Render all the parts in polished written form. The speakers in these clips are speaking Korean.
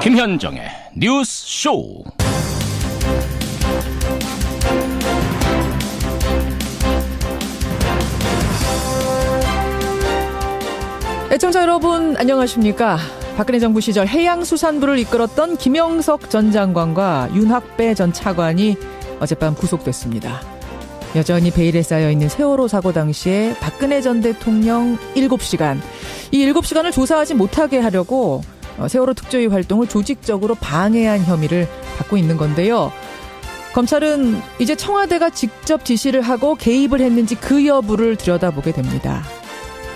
김현정의 뉴스 쇼. 애청자 여러분 안녕하십니까? 박근혜 정부 시절 해양수산부를 이끌었던 김영석 전 장관과 윤학배 전 차관이 어젯밤 구속됐습니다. 여전히 베일에 쌓여있는 세월호 사고 당시에 박근혜 전 대통령 7시간, 이 7시간을 조사하지 못하게 하려고 세월호 특조위 활동을 조직적으로 방해한 혐의를 받고 있는 건데요. 검찰은 이제 청와대가 직접 지시를 하고 개입을 했는지 그 여부를 들여다보게 됩니다.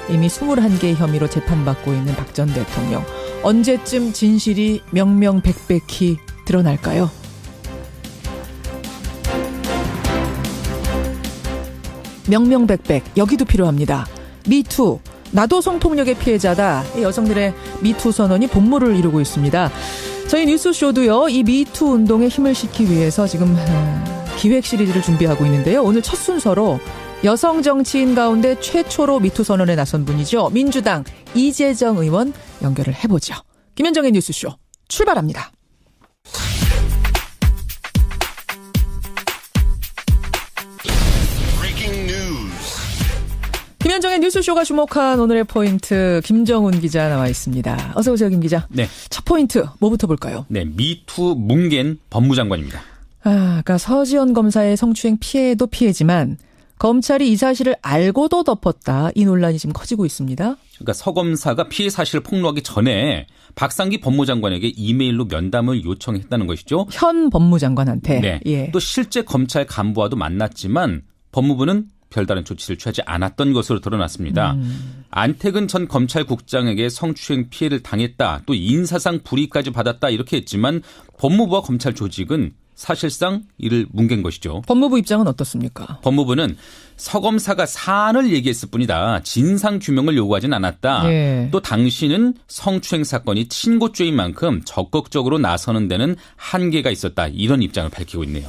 이미 21개의 혐의로 재판받고 있는 박 전 대통령. 언제쯤 진실이 명명백백히 드러날까요? 명명백백, 여기도 필요합니다. 미투, 나도 성폭력의 피해자다. 이 여성들의 미투 선언이 본물을 이루고 있습니다. 저희 뉴스쇼도요, 이 미투 운동에 힘을 싣기 위해서 지금 기획 시리즈를 준비하고 있는데요. 오늘 첫 순서로 여성 정치인 가운데 최초로 미투 선언에 나선 분이죠. 민주당 이재정 의원 연결을 해보죠. 김현정의 뉴스쇼 출발합니다. 김현정의 뉴스쇼가 주목한 오늘의 포인트, 김정훈 기자 나와 있습니다. 어서 오세요, 김 기자. 네. 첫 포인트 뭐부터 볼까요? 네, 미투 뭉갠 법무장관입니다. 그러니까 서지현 검사의 성추행 피해도 피해지만 검찰이 이 사실을 알고도 덮었다. 이 논란이 지금 커지고 있습니다. 그러니까 서 검사가 피해 사실을 폭로하기 전에 박상기 법무장관에게 이메일로 면담을 요청했다는 것이죠. 현 법무장관한테. 네. 예. 또 실제 검찰 간부와도 만났지만 법무부는 별다른 조치를 취하지 않았던 것으로 드러났습니다. 안태근 전 검찰국장에게 성추행 피해를 당했다. 또 인사상 불이익까지 받았다. 이렇게 했지만 법무부와 검찰 조직은 사실상 이를 뭉갠 것이죠. 법무부 입장은 어떻습니까? 법무부는 서 검사가 사안을 얘기했을 뿐이다. 진상규명을 요구하진 않았다. 예. 또 당신은 성추행 사건이 친고죄인 만큼 적극적으로 나서는 데는 한계가 있었다. 이런 입장을 밝히고 있네요.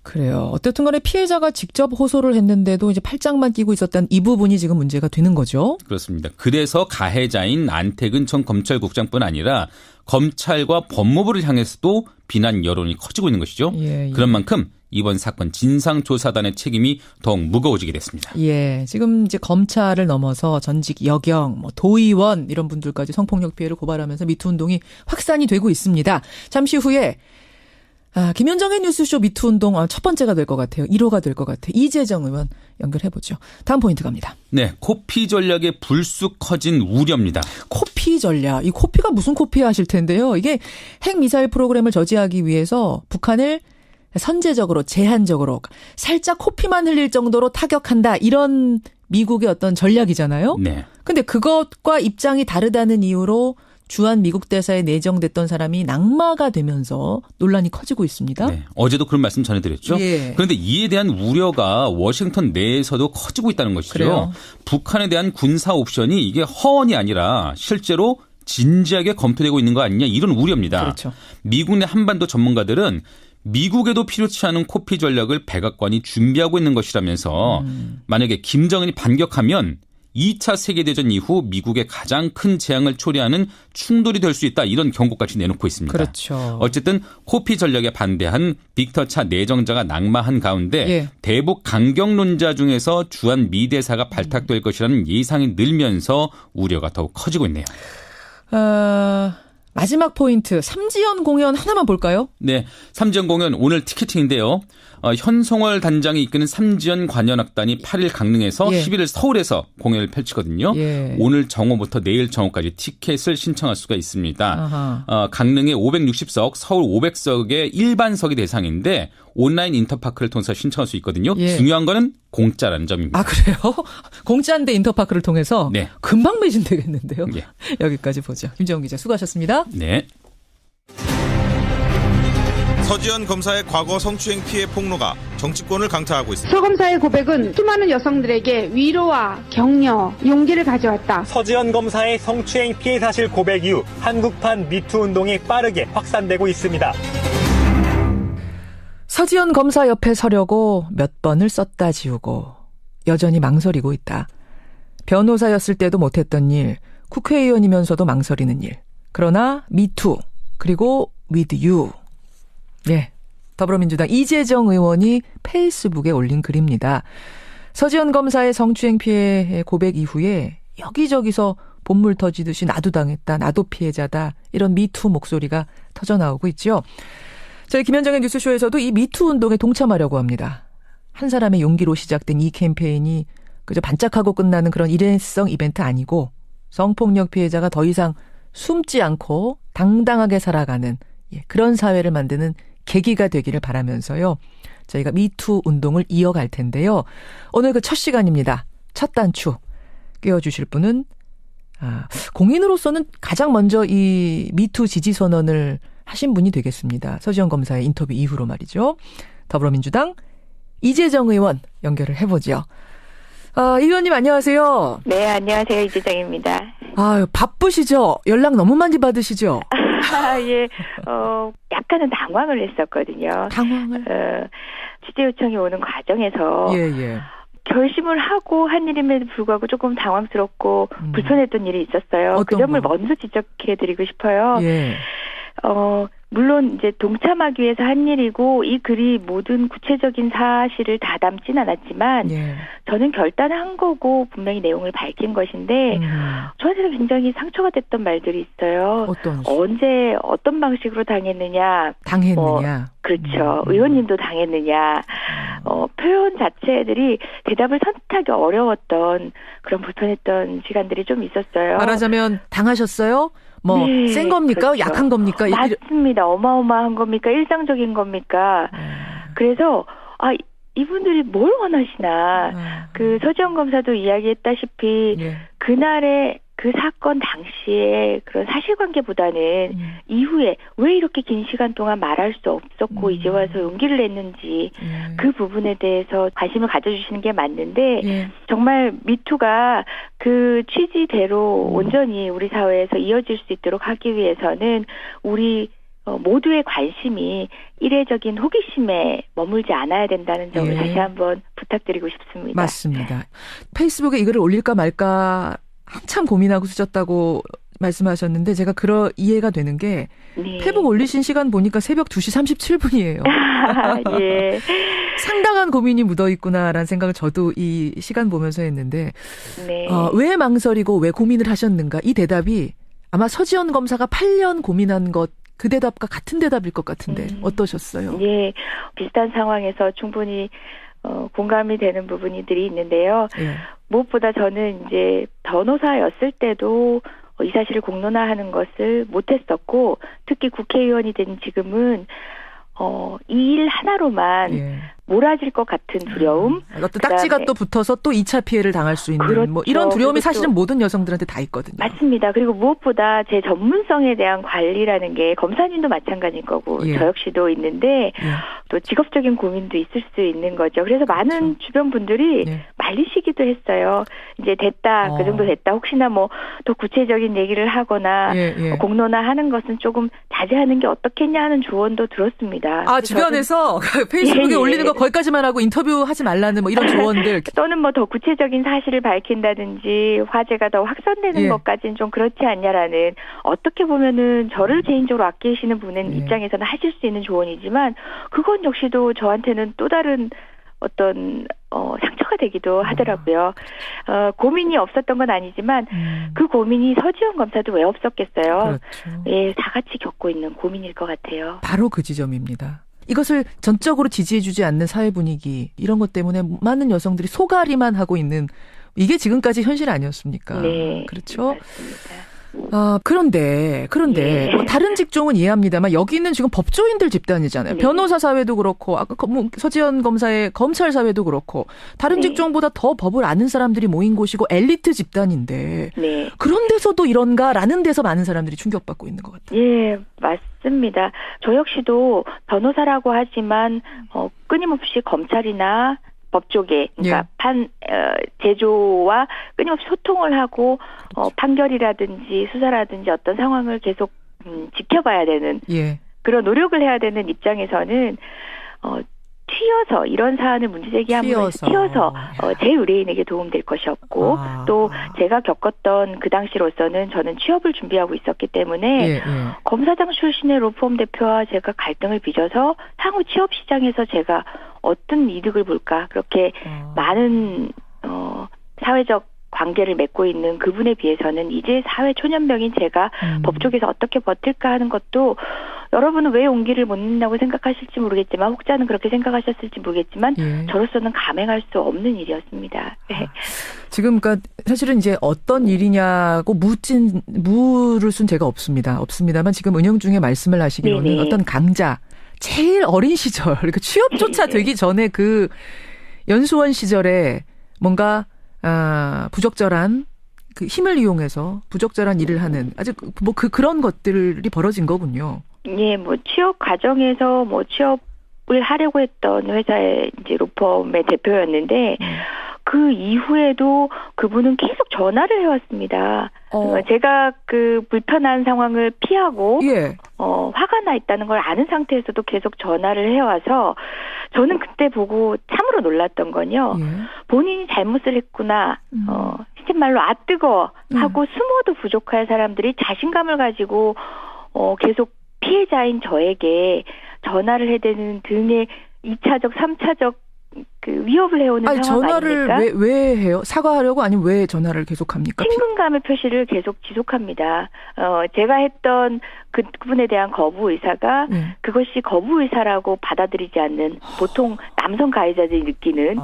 그래요. 어쨌든 간에 피해자가 직접 호소를 했는데도 이제 팔짱만 끼고 있었다는 이 부분이 지금 문제가 되는 거죠. 그렇습니다. 그래서 가해자인 안태근 전 검찰국장뿐 아니라 검찰과 법무부를 향해서도 비난 여론이 커지고 있는 것이죠. 예. 그런 만큼 이번 사건 진상조사단의 책임이 더욱 무거워지게 됐습니다. 예. 지금 이제 검찰을 넘어서 전직 여경, 도의원 이런 분들까지 성폭력 피해를 고발하면서 미투 운동이 확산이 되고 있습니다. 잠시 후에 김현정의 뉴스쇼 미투 운동 첫 번째가 될 것 같아요. 1호가 될 것 같아요. 이재정 의원 연결해보죠. 다음 포인트 갑니다. 네, 코피 전략의 불쑥 커진 우려입니다. 코피 전략. 이 코피가 무슨 코피 하실 텐데요. 이게 핵미사일 프로그램을 저지하기 위해서 북한을 선제적으로 제한적으로 살짝 코피만 흘릴 정도로 타격한다. 이런 미국의 어떤 전략이잖아요. 네. 근데 그것과 입장이 다르다는 이유로 주한 미국 대사에 내정됐던 사람이 낙마가 되면서 논란이 커지고 있습니다. 네, 어제도 그런 말씀 전해드렸죠. 예. 그런데 이에 대한 우려가 워싱턴 내에서도 커지고 있다는 것이죠. 그래요? 북한에 대한 군사 옵션이 이게 허언이 아니라 실제로 진지하게 검토되고 있는 거 아니냐 이런 우려입니다. 그렇죠. 미국 내 한반도 전문가들은 미국에도 필요치 않은 코피 전략을 백악관이 준비하고 있는 것이라면서 만약에 김정은이 반격하면 2차 세계대전 이후 미국의 가장 큰 재앙을 초래하는 충돌이 될 수 있다. 이런 경고까지 내놓고 있습니다. 그렇죠. 어쨌든 코피 전략에 반대한 빅터 차 내정자가 낙마한 가운데 예. 대북 강경론자 중에서 주한 미 대사가 발탁될 것이라는 예상이 늘면서 우려가 더욱 커지고 있네요. 마지막 포인트 삼지연 공연 하나만 볼까요? 네, 삼지연 공연 오늘 티켓팅인데요. 현송월 단장이 이끄는 삼지연 관현악단이 8일 강릉에서 예. 11일 서울에서 공연을 펼치거든요. 예. 오늘 정오부터 내일 정오까지 티켓을 신청할 수가 있습니다. 강릉에 560석, 서울 500석의 일반석이 대상인데 온라인 인터파크를 통해서 신청할 수 있거든요. 예. 중요한 거는 공짜라는 점입니다. 아, 그래요? 공짜인데 인터파크를 통해서 네. 금방 매진되겠는데요. 예. 여기까지 보죠. 김정훈 기자 수고하셨습니다. 네. 서지현 검사의 과거 성추행 피해 폭로가 정치권을 강타하고 있습니다. 서 검사의 고백은 수많은 여성들에게 위로와 격려, 용기를 가져왔다. 서지현 검사의 성추행 피해 사실 고백 이후 한국판 미투 운동이 빠르게 확산되고 있습니다. 서지현 검사 옆에 서려고 몇 번을 썼다 지우고 여전히 망설이고 있다. 변호사였을 때도 못했던 일, 국회의원이면서도 망설이는 일. 그러나 미투, 그리고 with you. 네. 더불어민주당 이재정 의원이 페이스북에 올린 글입니다. 서지현 검사의 성추행 피해 고백 이후에 여기저기서 본물 터지듯이 나도 당했다, 나도 피해자다 이런 미투 목소리가 터져나오고 있죠. 저희 김현정의 뉴스쇼에서도 이 미투 운동에 동참하려고 합니다. 한 사람의 용기로 시작된 이 캠페인이 그저 반짝하고 끝나는 그런 일회성 이벤트 아니고 성폭력 피해자가 더 이상 숨지 않고 당당하게 살아가는 그런 사회를 만드는 계기가 되기를 바라면서요. 저희가 미투 운동을 이어갈 텐데요. 오늘 그 첫 시간입니다. 첫 단추 끼워주실 분은 공인으로서는 가장 먼저 이 미투 지지 선언을 하신 분이 되겠습니다. 서지현 검사의 인터뷰 이후로 말이죠. 더불어민주당 이재정 의원 연결을 해보죠. 이 의원님 안녕하세요. 네, 안녕하세요. 이재정입니다. 바쁘시죠? 연락 너무 많이 받으시죠? 예, 약간은 당황을 했었거든요. 당황을? 취재 요청이 오는 과정에서. 예. 결심을 하고 한 일임에도 불구하고 조금 당황스럽고 불편했던 일이 있었어요. 그 점을 먼저 지적해드리고 싶어요. 예. 물론 이제 동참하기 위해서 한 일이고 이 글이 모든 구체적인 사실을 다 담진 않았지만 예. 저는 결단한 거고 분명히 내용을 밝힌 것인데 저한테는 굉장히 상처가 됐던 말들이 있어요. 언제 어떤 방식으로 당했느냐. 그렇죠. 의원님도 당했느냐. 표현 자체들이 대답을 선택하기 어려웠던 그런 불편했던 시간들이 좀 있었어요. 말하자면 당하셨어요? 네, 센 겁니까? 그렇죠. 약한 겁니까? 맞습니다. 어마어마한 겁니까? 일상적인 겁니까? 그래서 이분들이 뭘 원하시나. 그 서지현 검사도 이야기했다시피 그날의 그 사건 당시에 그런 사실관계보다는 이후에 왜 이렇게 긴 시간 동안 말할 수 없었고 이제 와서 용기를 냈는지 그 부분에 대해서 관심을 가져주시는 게 맞는데 정말 미투가 그 취지대로 온전히 우리 사회에서 이어질 수 있도록 하기 위해서는 우리 모두의 관심이 이례적인 호기심에 머물지 않아야 된다는 점을 다시 한번 부탁드리고 싶습니다. 맞습니다. 페이스북에 이 글을 올릴까 말까 한참 고민하고 쓰셨다고 말씀하셨는데 제가 이해가 되는 게 페이북 올리신 시간 보니까 새벽 2시 37분이에요. 예. 상당한 고민이 묻어있구나라는 생각을 저도 이 시간 보면서 했는데 왜 망설이고 왜 고민을 하셨는가 이 대답이 아마 서지현 검사가 8년 고민한 것 그 대답과 같은 대답일 것 같은데 어떠셨어요? 예, 비슷한 상황에서 충분히 공감이 되는 부분들이 있는데요. 무엇보다 저는 이제 변호사였을 때도 이 사실을 공론화하는 것을 못했었고 특히 국회의원이 된 지금은 이 일 하나로만 몰아질 것 같은 두려움. 어떤 딱지가 또 붙어서 또 2차 피해를 당할 수 있는 그렇죠. 이런 두려움이 사실은 모든 여성들한테 다 있거든요. 맞습니다. 그리고 무엇보다 제 전문성에 대한 관리라는 게 검사님도 마찬가지일 거고 저 역시도 있는데 또 직업적인 고민도 있을 수 있는 거죠. 그래서 많은 주변 분들이 말리시기도 했어요. 이제 됐다. 그 정도 됐다. 혹시나 더 구체적인 얘기를 하거나 공론화하는 것은 조금 자제하는 게 어떻겠냐 하는 조언도 들었습니다. 주변에서 페이스북에 올리는 거 거기까지만 하고 인터뷰하지 말라는 이런 조언들. 또는 더 구체적인 사실을 밝힌다든지 화제가 더 확산되는 것까지는 좀 그렇지 않냐라는 어떻게 보면은 저를 개인적으로 아끼시는 분은 입장에서는 하실 수 있는 조언이지만 그건 역시도 저한테는 또 다른 어떤 상처가 되기도 하더라고요. 고민이 없었던 건 아니지만 그 고민이 서지현 검사도 왜 없었겠어요. 그렇죠. 다 같이 겪고 있는 고민일 것 같아요. 바로 그 지점입니다. 이것을 전적으로 지지해주지 않는 사회 분위기 이런 것 때문에 많은 여성들이 소가리만 하고 있는 이게 지금까지 현실 아니었습니까? 네, 그렇죠. 맞습니다. 그런데 다른 직종은 이해합니다만 여기는 지금 법조인들 집단이잖아요. 변호사 사회도 그렇고 아까 서지현 검사의 검찰 사회도 그렇고 다른 직종보다 더 법을 아는 사람들이 모인 곳이고 엘리트 집단인데 그런 데서도 이런가라는 데서 많은 사람들이 충격받고 있는 것 같아요. 예, 맞습니다. 저 역시도 변호사라고 하지만 끊임없이 검찰이나 법조계, 그러니까 제조와 끊임없이 소통을 하고 판결이라든지 수사라든지 어떤 상황을 계속 튀어서 이런 사안을 문제제기함으로 튀어서 제 의뢰인에게 도움될 것이 없고 또 제가 겪었던 그 당시로서는 저는 취업을 준비하고 있었기 때문에 검사장 출신의 로펌 대표와 제가 갈등을 빚어서 향후 취업 시장에서 제가 어떤 이득을 볼까 그렇게 많은 사회적 관계를 맺고 있는 그분에 비해서는 이제 사회 초년병인 제가 법조계에서 어떻게 버틸까 하는 것도 여러분은 왜 용기를 못 낸다고 생각하실지 모르겠지만 혹자는 그렇게 생각하셨을지 모르겠지만 저로서는 감행할 수 없는 일이었습니다. 지금 그러니까 사실은 이제 어떤 일이냐고 물을 순 제가 없습니다만 지금 은영 중에 말씀을 하시기로는 어떤 강자 제일 어린 시절 그러니까 취업조차 되기 전에 그 연수원 시절에 뭔가 부적절한 그 힘을 이용해서 부적절한 일을 하는 아주 뭐 그런 것들이 벌어진 거군요. 예, 뭐 취업 과정에서 뭐 취업을 하려고 했던 회사의 이제 로펌의 대표였는데 그 이후에도 그분은 계속 전화를 해왔습니다. 제가 그 불편한 상황을 피하고 화가 나 있다는 걸 아는 상태에서도 계속 전화를 해와서 저는 그때 보고 참으로 놀랐던 건요. 본인이 잘못을 했구나. 진짜 말로 아 뜨거 하고 숨어도 부족할 사람들이 자신감을 가지고 계속 피해자인 저에게 전화를 해대는 등의 2차적, 3차적 그 위협을 해오는 상황 전화를 아닙니까? 왜 해요? 사과하려고 아니면 왜 전화를 계속합니까? 친근감의 표시를 계속 지속합니다. 제가 했던 그분에 대한 거부 의사가 그것이 거부 의사라고 받아들이지 않는 보통 남성 가해자들이 느끼는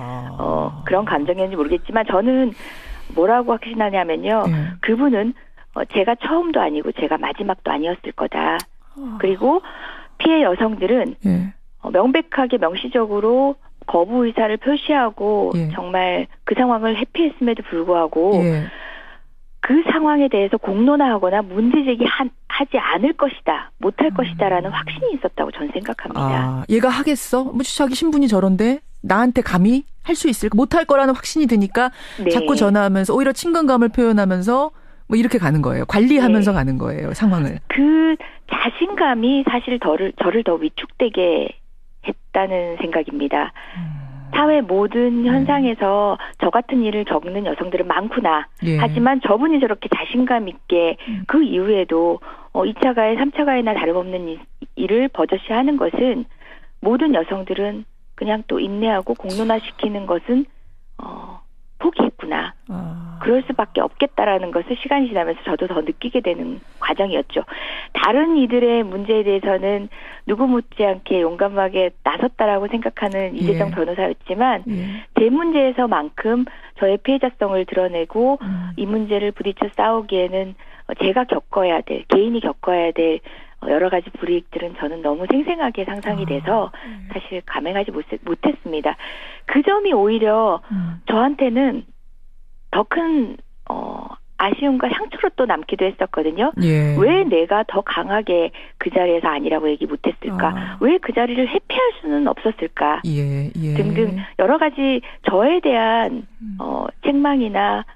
그런 감정이었는지 모르겠지만 저는 뭐라고 확신하냐면요. 그분은 제가 처음도 아니고 제가 마지막도 아니었을 거다. 그리고 피해 여성들은 명백하게 명시적으로 거부 의사를 표시하고 정말 그 상황을 회피했음에도 불구하고 그 상황에 대해서 공론화하거나 문제제기하지 않을 것이다. 못할 것이다라는 확신이 있었다고 저는 생각합니다. 얘가 하겠어? 뭐 자기 신분이 저런데 나한테 감히 할 수 있을까? 못할 거라는 확신이 드니까 자꾸 전화하면서 오히려 친근감을 표현하면서 뭐 이렇게 가는 거예요. 관리하면서 가는 거예요. 상황을. 그 자신감이 사실 저를 더 위축되게 했다는 생각입니다. 사회 모든 현상에서 저 같은 일을 겪는 여성들은 많구나. 하지만 저분이 저렇게 자신감 있게 그 이후에도 2차 가해, 3차 가해나 다름없는 일을 버젓이 하는 것은 모든 여성들은 그냥 또 인내하고 공론화시키는 것은 포기했구나. 그럴 수밖에 없겠다라는 것을 시간이 지나면서 저도 더 느끼게 되는 과정이었죠. 다른 이들의 문제에 대해서는 누구 못지않게 용감하게 나섰다라고 생각하는 이재정 변호사였지만 제 문제에서만큼 저의 피해자성을 드러내고 이 문제를 부딪혀 싸우기에는 제가 겪어야 될, 개인이 겪어야 될 여러 가지 불이익들은 저는 너무 생생하게 상상이 돼서 사실 감행하지 못했습니다. 그 점이 오히려 저한테는 더 큰 아쉬움과 상처로 또 남기도 했었거든요. 왜 내가 더 강하게 그 자리에서 아니라고 얘기 못했을까? 왜 그 자리를 회피할 수는 없었을까? 등등 여러 가지 저에 대한 책망이나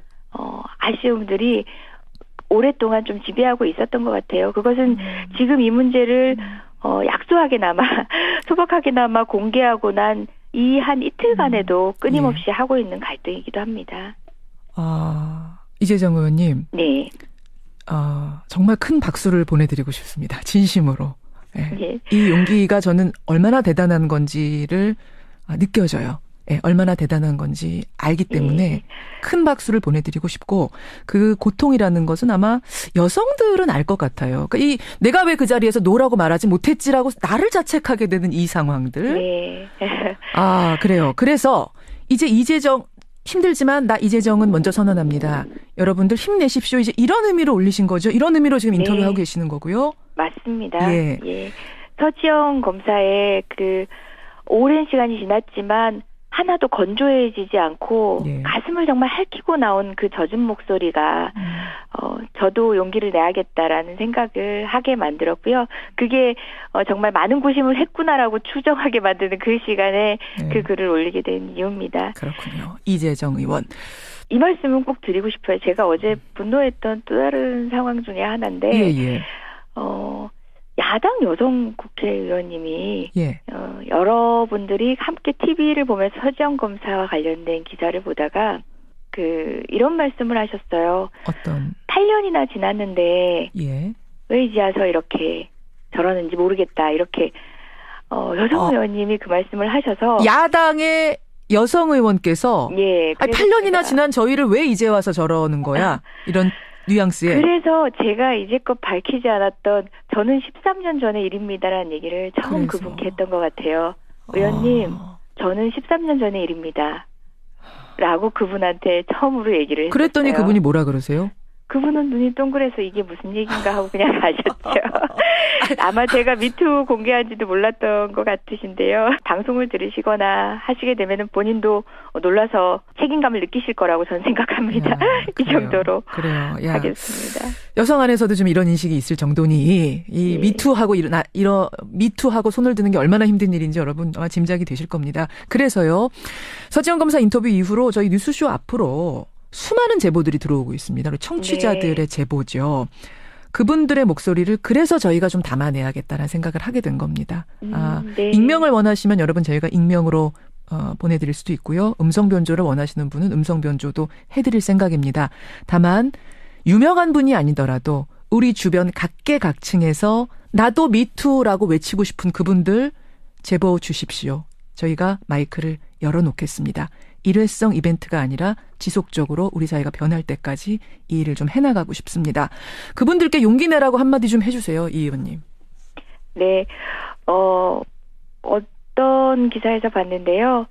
아쉬움들이 오랫동안 좀 지배하고 있었던 것 같아요. 그것은 지금 이 문제를 약소하게나마 소박하게나마 공개하고 난 이 한 이틀간에도 끊임없이 하고 있는 갈등이기도 합니다. 이재정 의원님. 네. 정말 큰 박수를 보내드리고 싶습니다. 진심으로. 이 용기가 저는 얼마나 대단한 건지를 느껴져요. 얼마나 대단한 건지 알기 때문에 큰 박수를 보내드리고 싶고 그 고통이라는 것은 아마 여성들은 알 것 같아요. 그러니까 내가 왜 그 자리에서 노라고 말하지 못했지라고 나를 자책하게 되는 이 상황들. 그래요. 그래서 이제 이재정 힘들지만 나 이재정은 먼저 선언합니다. 여러분들 힘내십시오. 이제 이런 의미로 올리신 거죠. 이런 의미로 지금 인터뷰하고 계시는 거고요. 맞습니다. 서지영 검사의 그 오랜 시간이 지났지만 하나도 건조해지지 않고 가슴을 정말 핥히고 나온 그 젖은 목소리가 저도 용기를 내야겠다라는 생각을 하게 만들었고요. 그게 정말 많은 고심을 했구나라고 추정하게 만드는 그 시간에 그 글을 올리게 된 이유입니다. 그렇군요. 이재정 의원. 이 말씀은 꼭 드리고 싶어요. 제가 어제 분노했던 또 다른 상황 중에 하나인데 야당 여성 국회의원님이 예. 여러분들이 함께 TV를 보면서 서지영 검사와 관련된 기사를 보다가 이런 말씀을 하셨어요. 어떤? 8년이나 지났는데 예. 왜 이제 와서 이렇게 저러는지 모르겠다. 이렇게 여성 의원님이 그 말씀을 하셔서 야당의 여성 의원께서 예, 8년이나 지난 저희를 왜 이제 와서 저러는 거야? 이런 뉘앙스에. 그래서 제가 이제껏 밝히지 않았던 저는 13년 전의 일입니다라는 얘기를 처음 그래서. 그분께 했던 것 같아요. 의원님, 저는 13년 전의 일입니다. 라고 그분한테 처음으로 얘기를 했어요. 그랬더니 그분이 뭐라 그러세요? 그분은 눈이 동그래서 이게 무슨 얘기인가 하고 그냥 가셨죠. 아마 제가 미투 공개한지도 몰랐던 것 같으신데요. 방송을 들으시거나 하시게 되면 본인도 놀라서 책임감을 느끼실 거라고 저는 생각합니다. 이 정도로 그래요. 하겠습니다. 여성 안에서도 좀 이런 인식이 있을 정도니 이 미투하고 미투하고 손을 드는 게 얼마나 힘든 일인지 여러분 아마 짐작이 되실 겁니다. 그래서요. 서지영 검사 인터뷰 이후로 저희 뉴스쇼 앞으로 수많은 제보들이 들어오고 있습니다. 청취자들의 제보죠. 그분들의 목소리를 그래서 저희가 좀 담아내야겠다는 생각을 하게 된 겁니다. 네. 익명을 원하시면 여러분 저희가 익명으로 보내드릴 수도 있고요. 음성 변조를 원하시는 분은 음성 변조도 해드릴 생각입니다. 다만 유명한 분이 아니더라도 우리 주변 각계각층에서 나도 미투라고 외치고 싶은 그분들 제보 주십시오. 저희가 마이크를 열어놓겠습니다. 일회성 이벤트가 아니라 지속적으로 우리 사회가 변할 때까지 이 일을 좀 해나가고 싶습니다. 그분들께 용기 내라고 한마디 좀 해주세요. 이 의원님. 네. 어떤 기사에서 봤는데요.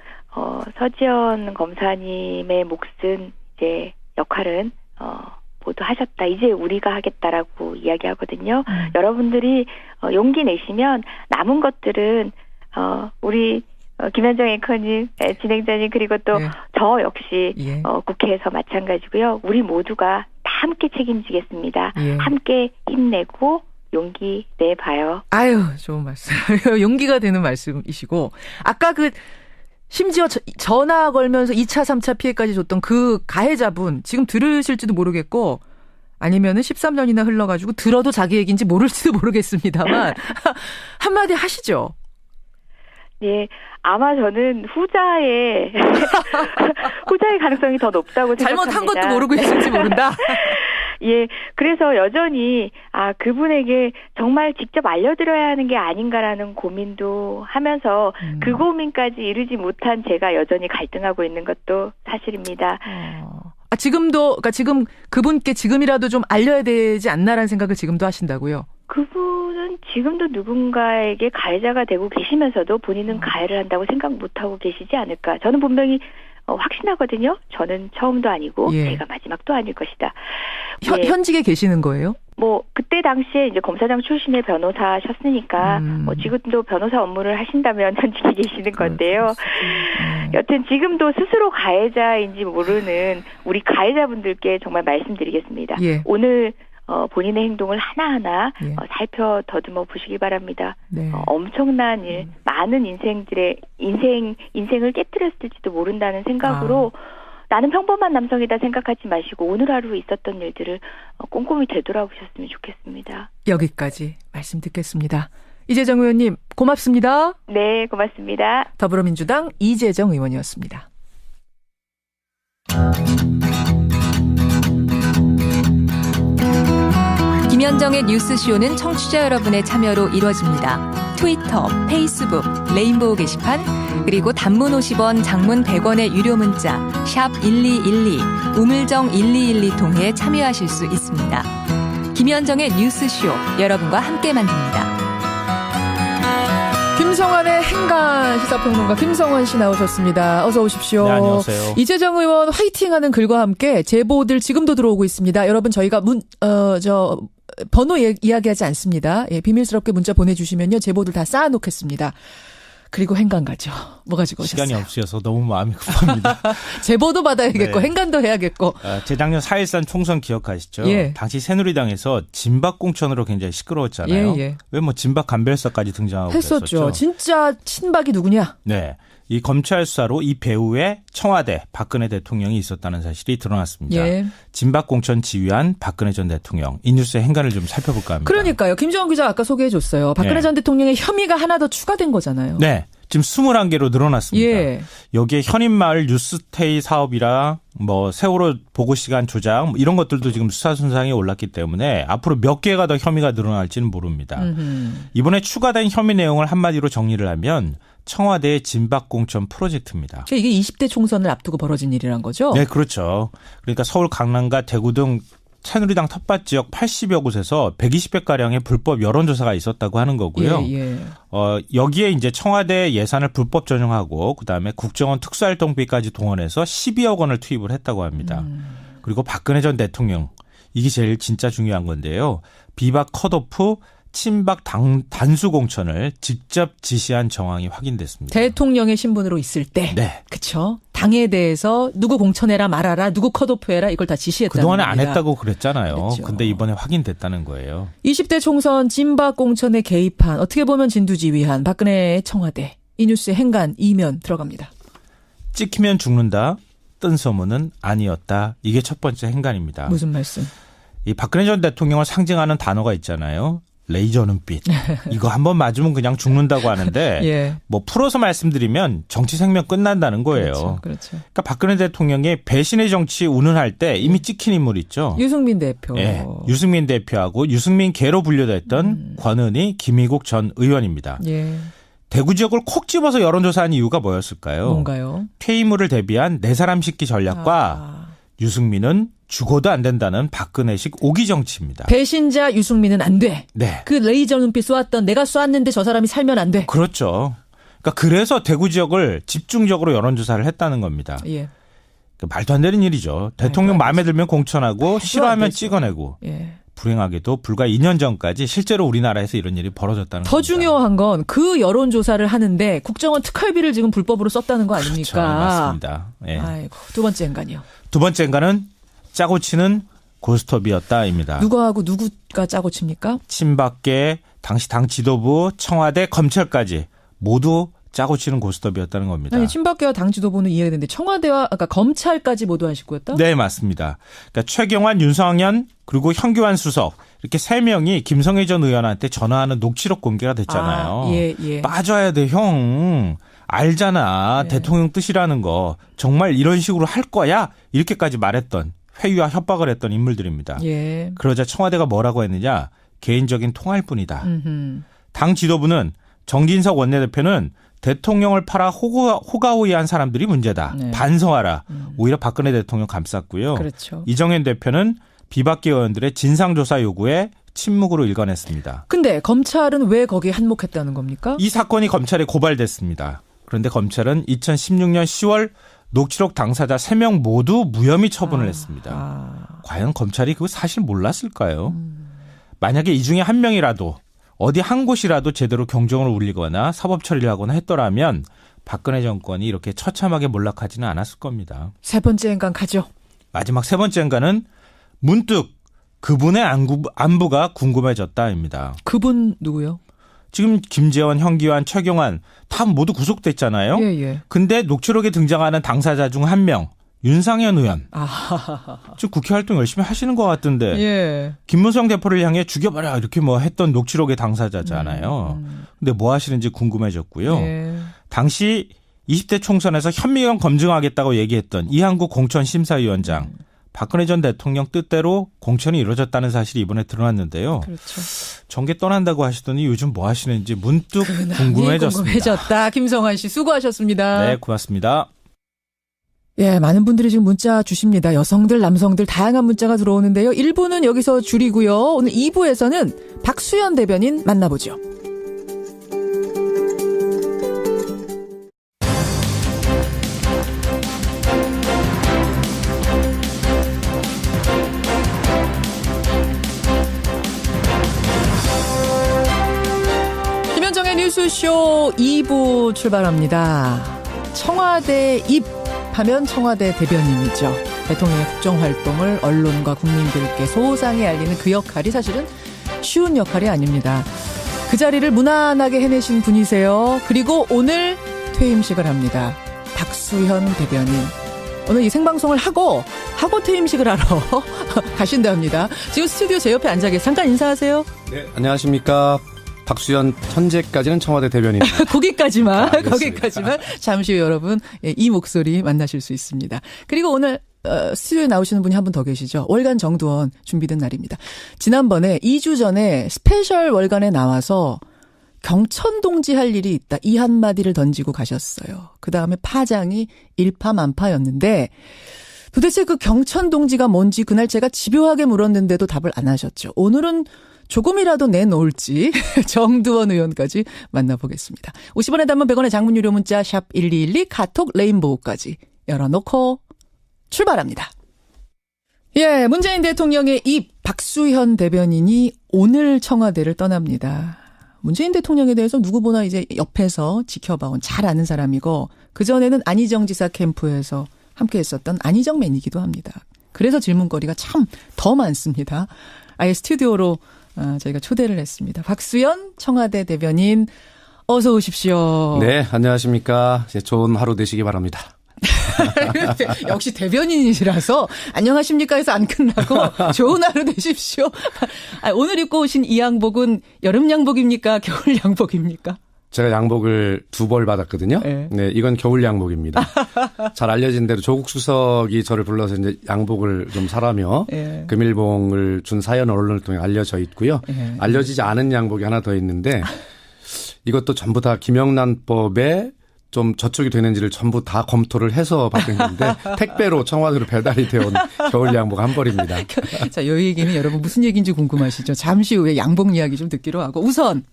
서지연 검사님의 몫은 이제 역할은 모두 하셨다. 이제 우리가 하겠다라고 이야기하거든요. 여러분들이 용기 내시면 남은 것들은 우리 김현정 앵커님, 진행자님 그리고 또 저 역시 국회에서 마찬가지고요. 우리 모두가 다 함께 책임지겠습니다. 함께 힘내고 용기 내봐요. 아유, 좋은 말씀. 용기가 되는 말씀이시고 아까 심지어 전화 걸면서 2차, 3차 피해까지 줬던 그 가해자분 지금 들으실지도 모르겠고 아니면은 13년이나 흘러가지고 들어도 자기 얘기인지 모를지도 모르겠습니다만 한마디 하시죠. 예, 아마 저는 후자의 가능성이 더 높다고 생각합니다. 잘못한 것도 모르고 있을지 모른다. 예, 그래서 여전히 그분에게 정말 직접 알려드려야 하는 게 아닌가라는 고민도 하면서 그 고민까지 이르지 못한 제가 여전히 갈등하고 있는 것도 사실입니다. 그러니까 지금 그분께 지금이라도 좀 알려야 되지 않나라는 생각을 지금도 하신다고요? 그분은 지금도 누군가에게 가해자가 되고 계시면서도 본인은 가해를 한다고 생각 못하고 계시지 않을까. 저는 분명히 확신하거든요. 저는 처음도 아니고 제가 마지막도 아닐 것이다. 현직에 계시는 거예요? 그때 당시에 이제 검사장 출신의 변호사셨으니까 지금도 변호사 업무를 하신다면 현직에 계시는 건데요. 여튼 지금도 스스로 가해자인지 모르는 우리 가해자분들께 정말 말씀드리겠습니다. 오늘 본인의 행동을 하나하나 살펴 더듬어 보시기 바랍니다. 엄청난 일, 많은 인생을 깨뜨렸을지도 모른다는 생각으로 나는 평범한 남성이다 생각하지 마시고 오늘 하루 있었던 일들을 꼼꼼히 되돌아보셨으면 좋겠습니다. 여기까지 말씀 듣겠습니다. 이재정 의원님 고맙습니다. 네, 고맙습니다. 더불어민주당 이재정 의원이었습니다. 김현정의 뉴스쇼는 청취자 여러분의 참여로 이루어집니다. 트위터, 페이스북, 레인보우 게시판, 그리고 단문 50원, 장문 100원의 유료 문자 샵 1212, 우물정 1212 통해 참여하실 수 있습니다. 김현정의 뉴스쇼, 여러분과 함께 만듭니다. 김성환의 행간 시사평론가 김성환 씨 나오셨습니다. 어서 오십시오. 네, 안녕하세요. 이재정 의원 화이팅하는 글과 함께 제보들 지금도 들어오고 있습니다. 여러분 저희가 번호 이야기하지 않습니다. 비밀스럽게 문자 보내주시면요. 제보들 다 쌓아놓겠습니다. 그리고 행간 가죠. 뭐 가지고 오셨어요? 시간이 없어서 너무 마음이 급합니다. 제보도 받아야겠고 행간도 해야겠고. 재작년 4.13 총선 기억하시죠? 당시 새누리당에서 진박공천으로 굉장히 시끄러웠잖아요. 왜 진박 간별사까지 등장하고 했었죠. 그랬었죠. 진짜 친박이 누구냐? 네. 이 검찰 수사로 이 배후에 청와대 박근혜 대통령이 있었다는 사실이 드러났습니다. 예. 진박공천 지휘한 박근혜 전 대통령. 이 뉴스의 행간을 좀 살펴볼까 합니다. 그러니까요. 김정은 기자 아까 소개해줬어요. 박근혜 네. 전 대통령의 혐의가 하나 더 추가된 거잖아요. 네. 지금 21개로 늘어났습니다. 예. 여기에 현인마을 뉴스테이 사업이라 뭐 세월호 보고시간 조작 이런 것들도 지금 수사 순상에 올랐기 때문에 앞으로 몇 개가 더 혐의가 늘어날지는 모릅니다. 이번에 추가된 혐의 내용을 한마디로 정리를 하면 청와대의 진박공천 프로젝트입니다. 이게 20대 총선을 앞두고 벌어진 일이란 거죠? 네, 그렇죠. 그러니까 서울 강남과 대구 등 새누리당 텃밭 지역 80여 곳에서 120회가량의 불법 여론조사가 있었다고 하는 거고요. 예. 여기에 이제 청와대 예산을 불법 전용하고 그다음에 국정원 특수활동비까지 동원해서 12억 원을 투입을 했다고 합니다. 그리고 박근혜 전 대통령, 이게 제일 진짜 중요한 건데요. 비박 컷오프 친박 단수 공천을 직접 지시한 정황이 확인됐습니다. 대통령의 신분으로 있을 때. 네. 그렇죠. 당에 대해서 누구 공천해라 말아라, 누구 컷오프해라 이걸 다 지시했다는 그동안에 겁니다. 안 했다고 그랬잖아요. 그랬죠. 근데 이번에 확인됐다는 거예요. 20대 총선 진박 공천에 개입한, 어떻게 보면 진두지휘한 박근혜의 청와대. 이 뉴스의 행간 이면 들어갑니다. 찍히면 죽는다. 뜬 소문은 아니었다. 이게 첫 번째 행간입니다. 무슨 말씀? 이 박근혜 전 대통령을 상징하는 단어가 있잖아요. 레이저 눈빛. 이거 한번 맞으면 그냥 죽는다고 하는데 예. 뭐 풀어서 말씀드리면 정치 생명 끝난다는 거예요. 그렇죠. 그러니까 박근혜 대통령의 배신의 정치 운운할 때 이미 찍힌 인물 있죠. 유승민 대표. 예, 유승민 대표하고 유승민 계로 분류됐던 권은희, 김희국 전 의원입니다. 예. 대구 지역을 콕 집어서 여론조사한 이유가 뭐였을까요? 뭔가요? 퇴임을을 대비한 네 사람 싣기 전략과 유승민은 죽어도 안 된다는 박근혜식 오기 정치입니다. 배신자 유승민은 안 돼. 네. 그 레이저 눈빛 쏘았던 내가 쏘았는데 저 사람이 살면 안 돼. 그렇죠. 그러니까 그래서 대구 지역을 집중적으로 여론조사를 했다는 겁니다. 예. 말도 안 되는 일이죠. 대통령 마음에 들면 공천하고 싫어하면 찍어내고. 예. 불행하게도 불과 2년 전까지 실제로 우리나라에서 이런 일이 벌어졌다는 더 겁니다. 중요한 건 그 여론조사를 하는데 국정원 특활비를 지금 불법으로 썼다는 거 아닙니까? 그렇죠. 맞습니다. 예. 아이고, 두 번째 행간이요. 두 번째 행간은 짜고 치는 고스톱이었다입니다. 누구하고 누구가 짜고 칩니까? 친박계, 당시 당 지도부, 청와대, 검찰까지 모두 짜고 치는 고스톱이었다는 겁니다. 아니, 친박계와 당 지도부는 이해가 되는데 청와대와 아까 검찰까지 모두 한 식구였다? 네, 맞습니다. 그러니까 최경환, 윤상현 그리고 현규환 수석 이렇게 세 명이 김성애 전 의원한테 전화하는 녹취록 공개가 됐잖아요. 예. 빠져야 돼, 형. 알잖아. 대통령 뜻이라는 거. 정말 이런 식으로 할 거야? 이렇게까지 말했던, 회유와 협박을 했던 인물들입니다. 예. 그러자 청와대가 뭐라고 했느냐? 개인적인 통화일 뿐이다. 당 지도부는 정진석 원내대표는 대통령을 팔아 호가호위한 사람들이 문제다. 네. 반성하라. 오히려 박근혜 대통령 감쌌고요. 그렇죠. 이정현 대표는 비박계 의원들의 진상조사 요구에 침묵으로 일관했습니다. 근데 검찰은 왜 거기에 한몫했다는 겁니까? 이 사건이 검찰에 고발됐습니다. 그런데 검찰은 2016년 10월 녹취록 당사자 3명 모두 무혐의 처분을 했습니다. 과연 검찰이 그거 사실 몰랐을까요? 만약에 이 중에 한 명이라도 어디 한 곳이라도 제대로 경종을 울리거나 사법 처리를 하거나 했더라면 박근혜 정권이 이렇게 처참하게 몰락하지는 않았을 겁니다. 세 번째 행간 가죠. 마지막 세 번째 행간은 문득 그분의 안부가 궁금해졌다입니다. 그분 누구요? 지금 김재원, 현기환, 최경환 다 모두 구속됐잖아요. 예. 근데 녹취록에 등장하는 당사자 중 한 명, 윤상현 의원. 지금 국회 활동 열심히 하시는 것 같던데. 예. 김문성 대표를 향해 죽여버려 이렇게 뭐 했던 녹취록의 당사자잖아요. 근데 뭐 하시는지 궁금해졌고요. 예. 당시 20대 총선에서 현미경 검증하겠다고 얘기했던 이한국 공천심사위원장. 박근혜 전 대통령 뜻대로 공천이 이루어졌다는 사실이 이번에 드러났는데요. 그렇죠. 정계 떠난다고 하시더니 요즘 뭐 하시는지 문득 궁금해졌습니다. 김성환 씨 수고하셨습니다. 네, 고맙습니다. 예, 많은 분들이 지금 문자 주십니다. 여성들, 남성들 다양한 문자가 들어오는데요. 1부는 여기서 줄이고요. 오늘 2부에서는 박수현 대변인 만나보죠. 김현정의 뉴스쇼 2부 출발합니다. 청와대 입 하면 청와대 대변인이죠. 대통령의 국정활동을 언론과 국민들께 소상히 알리는 그 역할이 사실은 쉬운 역할이 아닙니다. 그 자리를 무난하게 해내신 분이세요. 그리고 오늘 퇴임식을 합니다. 박수현 대변인. 오늘 이 생방송을 하고 퇴임식을 하러 가신답니다. 지금 스튜디오 제 옆에 앉아 계세요. 잠깐 인사하세요. 네, 안녕하십니까. 박수현 현재까지는 청와대 대변인입니다. 거기까지만 잠시 후 여러분 이 목소리 만나실 수 있습니다. 그리고 오늘 스튜디오에 나오시는 분이 한 분 더 계시죠. 월간 정두원 준비된 날입니다. 지난번에 2주 전에 스페셜 월간에 나와서 경천동지 할 일이 있다. 이 한마디를 던지고 가셨어요. 그다음에 파장이 일파만파였는데 도대체 그 경천동지가 뭔지 그날 제가 집요하게 물었는데도 답을 안 하셨죠. 오늘은 조금이라도 내놓을지 정두원 의원까지 만나보겠습니다. 50원에 담은 100원의 장문 유료 문자 샵 1212 카톡 레인보우까지 열어놓고 출발합니다. 예, 문재인 대통령의 입 박수현 대변인이 오늘 청와대를 떠납니다. 문재인 대통령에 대해서 누구보다 이제 옆에서 지켜봐온 잘 아는 사람이고 그전에는 안희정 지사 캠프에서 함께 했었던 안희정맨이기도 합니다. 그래서 질문거리가 참 더 많습니다. 아예 스튜디오로 저희가 초대를 했습니다. 박수현 청와대 대변인 어서 오십시오. 네, 안녕하십니까. 좋은 하루 되시기 바랍니다. 역시 대변인이시라서 안녕하십니까 해서 안 끝나고 좋은 하루 되십시오. 오늘 입고 오신 이 양복은 여름 양복입니까? 겨울 양복입니까? 제가 양복을 2벌 받았거든요. 네, 이건 겨울 양복입니다. 잘 알려진 대로 조국 수석이 저를 불러서 이제 양복을 좀 사라며 금일봉을 준 사연을 언론을 통해 알려져 있고요. 알려지지 않은 양복이 하나 더 있는데 이것도 전부 다 김영란법에 좀 저촉이 되는지를 전부 다 검토를 해서 받았는데 택배로 청와대로 배달이 되어온 겨울 양복 한 벌입니다. 자, 이 얘기는 여러분 무슨 얘기인지 궁금하시죠? 잠시 후에 양복 이야기 좀 듣기로 하고 우선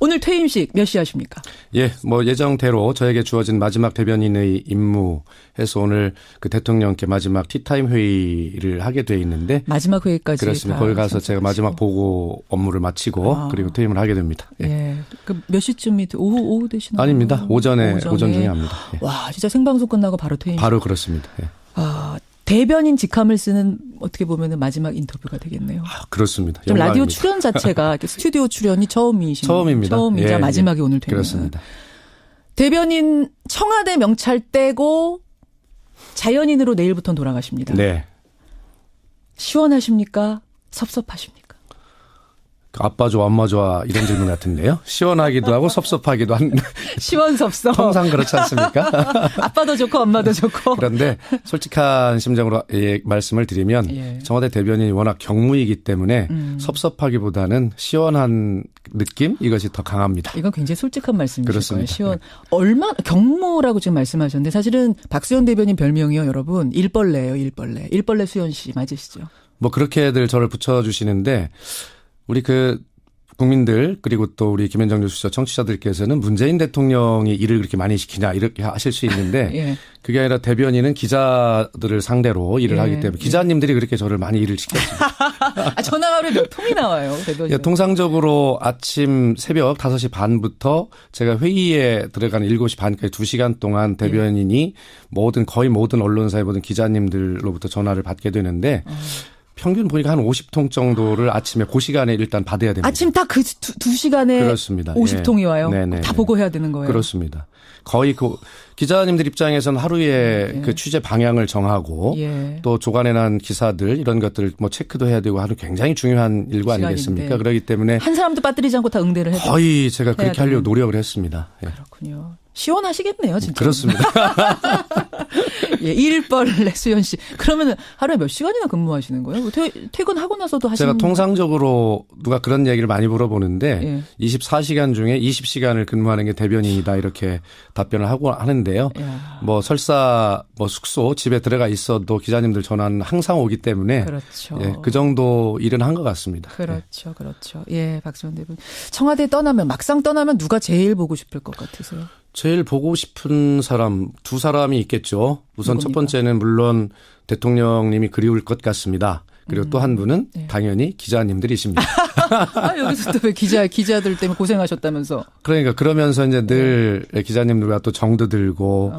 오늘 퇴임식 몇 시 하십니까? 예, 뭐 예정대로 저에게 주어진 마지막 대변인의 임무해서 오늘 그 대통령께 마지막 티타임 회의를 하게 돼 있는데 마지막 회의까지 그렇습니다. 거기 가서 제가 마지막 보고 업무를 마치고 그리고 퇴임을 하게 됩니다. 예. 그 몇 시쯤이 오후 되시나요? 아닙니다. 오전 중에 합니다. 예. 와, 진짜 생방송 끝나고 바로 퇴임. 바로 그렇습니다. 예. 대변인 직함을 쓰는 어떻게 보면은 마지막 인터뷰가 되겠네요. 그렇습니다. 좀 라디오 출연 자체가 스튜디오 출연이 처음입니다. 처음이자 마지막이 오늘 되는. 그렇습니다. 대변인 청와대 명찰 떼고 자연인으로 내일부터 돌아가십니다. 네. 시원하십니까? 섭섭하십니까? 아빠 좋아, 엄마 좋아 이런 질문 같은데요. 시원하기도 하고 섭섭하기도 한. 시원섭섭. 통상 그렇지 않습니까? 아빠도 좋고 엄마도 좋고. 그런데 솔직한 심정으로 말씀을 드리면 청와대 대변인이 워낙 경무이기 때문에 섭섭하기보다는 시원한 느낌 이것이 더 강합니다. 이건 굉장히 솔직한 말씀이실 그렇습니다. 거예요. 얼마나 경무라고 지금 말씀하셨는데 사실은 박수현 대변인 별명이요, 여러분. 일벌레예요, 일벌레. 일벌레 수현 씨 맞으시죠? 뭐 그렇게들 저를 붙여주시는데 우리 그 국민들 그리고 또 우리 김현정 뉴스쇼 청취자들께서는 문재인 대통령이 일을 그렇게 많이 시키냐 이렇게 하실 수 있는데 그게 아니라 대변인은 기자들을 상대로 일을 하기 때문에 기자님들이 그렇게 저를 많이 일을 시켰습니다. 전화가 하루에 몇 통이 나와요, 대변인? 통상적으로 아침 새벽 5시 반부터 제가 회의에 들어가는 7시 반까지 2시간 동안 대변인이 거의 모든 언론사의 모든 기자님들로부터 전화를 받게 되는데 평균 보니까 한 50통 정도를 아침에 그 시간에 일단 받아야 됩니다. 아침 딱 그 2시간에 그렇습니다. 50통이 와요? 네네. 다 보고 해야 되는 거예요? 그렇습니다. 거의 그 기자님들 입장에서는 하루에 그 취재 방향을 정하고 또 조간해난 기사들 이런 것들을 뭐 체크도 해야 되고 하는 굉장히 중요한 일과 아니겠습니까? 그렇기 때문에 한 사람도 빠뜨리지 않고 다 응대를 해야 거의 제가 그렇게 하려고 노력을 했습니다. 그렇군요. 시원하시겠네요, 진짜. 그렇습니다. 일벌레 수현 씨. 그러면 하루에 몇 시간이나 근무하시는 거예요? 퇴근하고 나서도 하시는 제가 통상적으로 누가 그런 얘기를 많이 물어보는데 24시간 중에 20시간을 근무하는 게 대변인이다 이렇게 답변을 하고 하는데요. 뭐 설사 뭐 숙소 집에 들어가 있어도 기자님들 전화는 항상 오기 때문에 그렇죠. 그 정도 일은 한 것 같습니다. 그렇죠. 그렇죠. 박수현 대변인. 청와대 막상 떠나면 누가 제일 보고 싶을 것 같으세요? 제일 보고 싶은 사람 2사람이 있겠죠. 우선 누굽니까? 첫 번째는 물론 대통령님이 그리울 것 같습니다. 그리고 또 한 분은 당연히 기자님들이십니다. 여기서 또 왜 기자들 때문에 고생하셨다면서? 그러니까 그러면서 이제 늘 기자님들과 또 정도 들고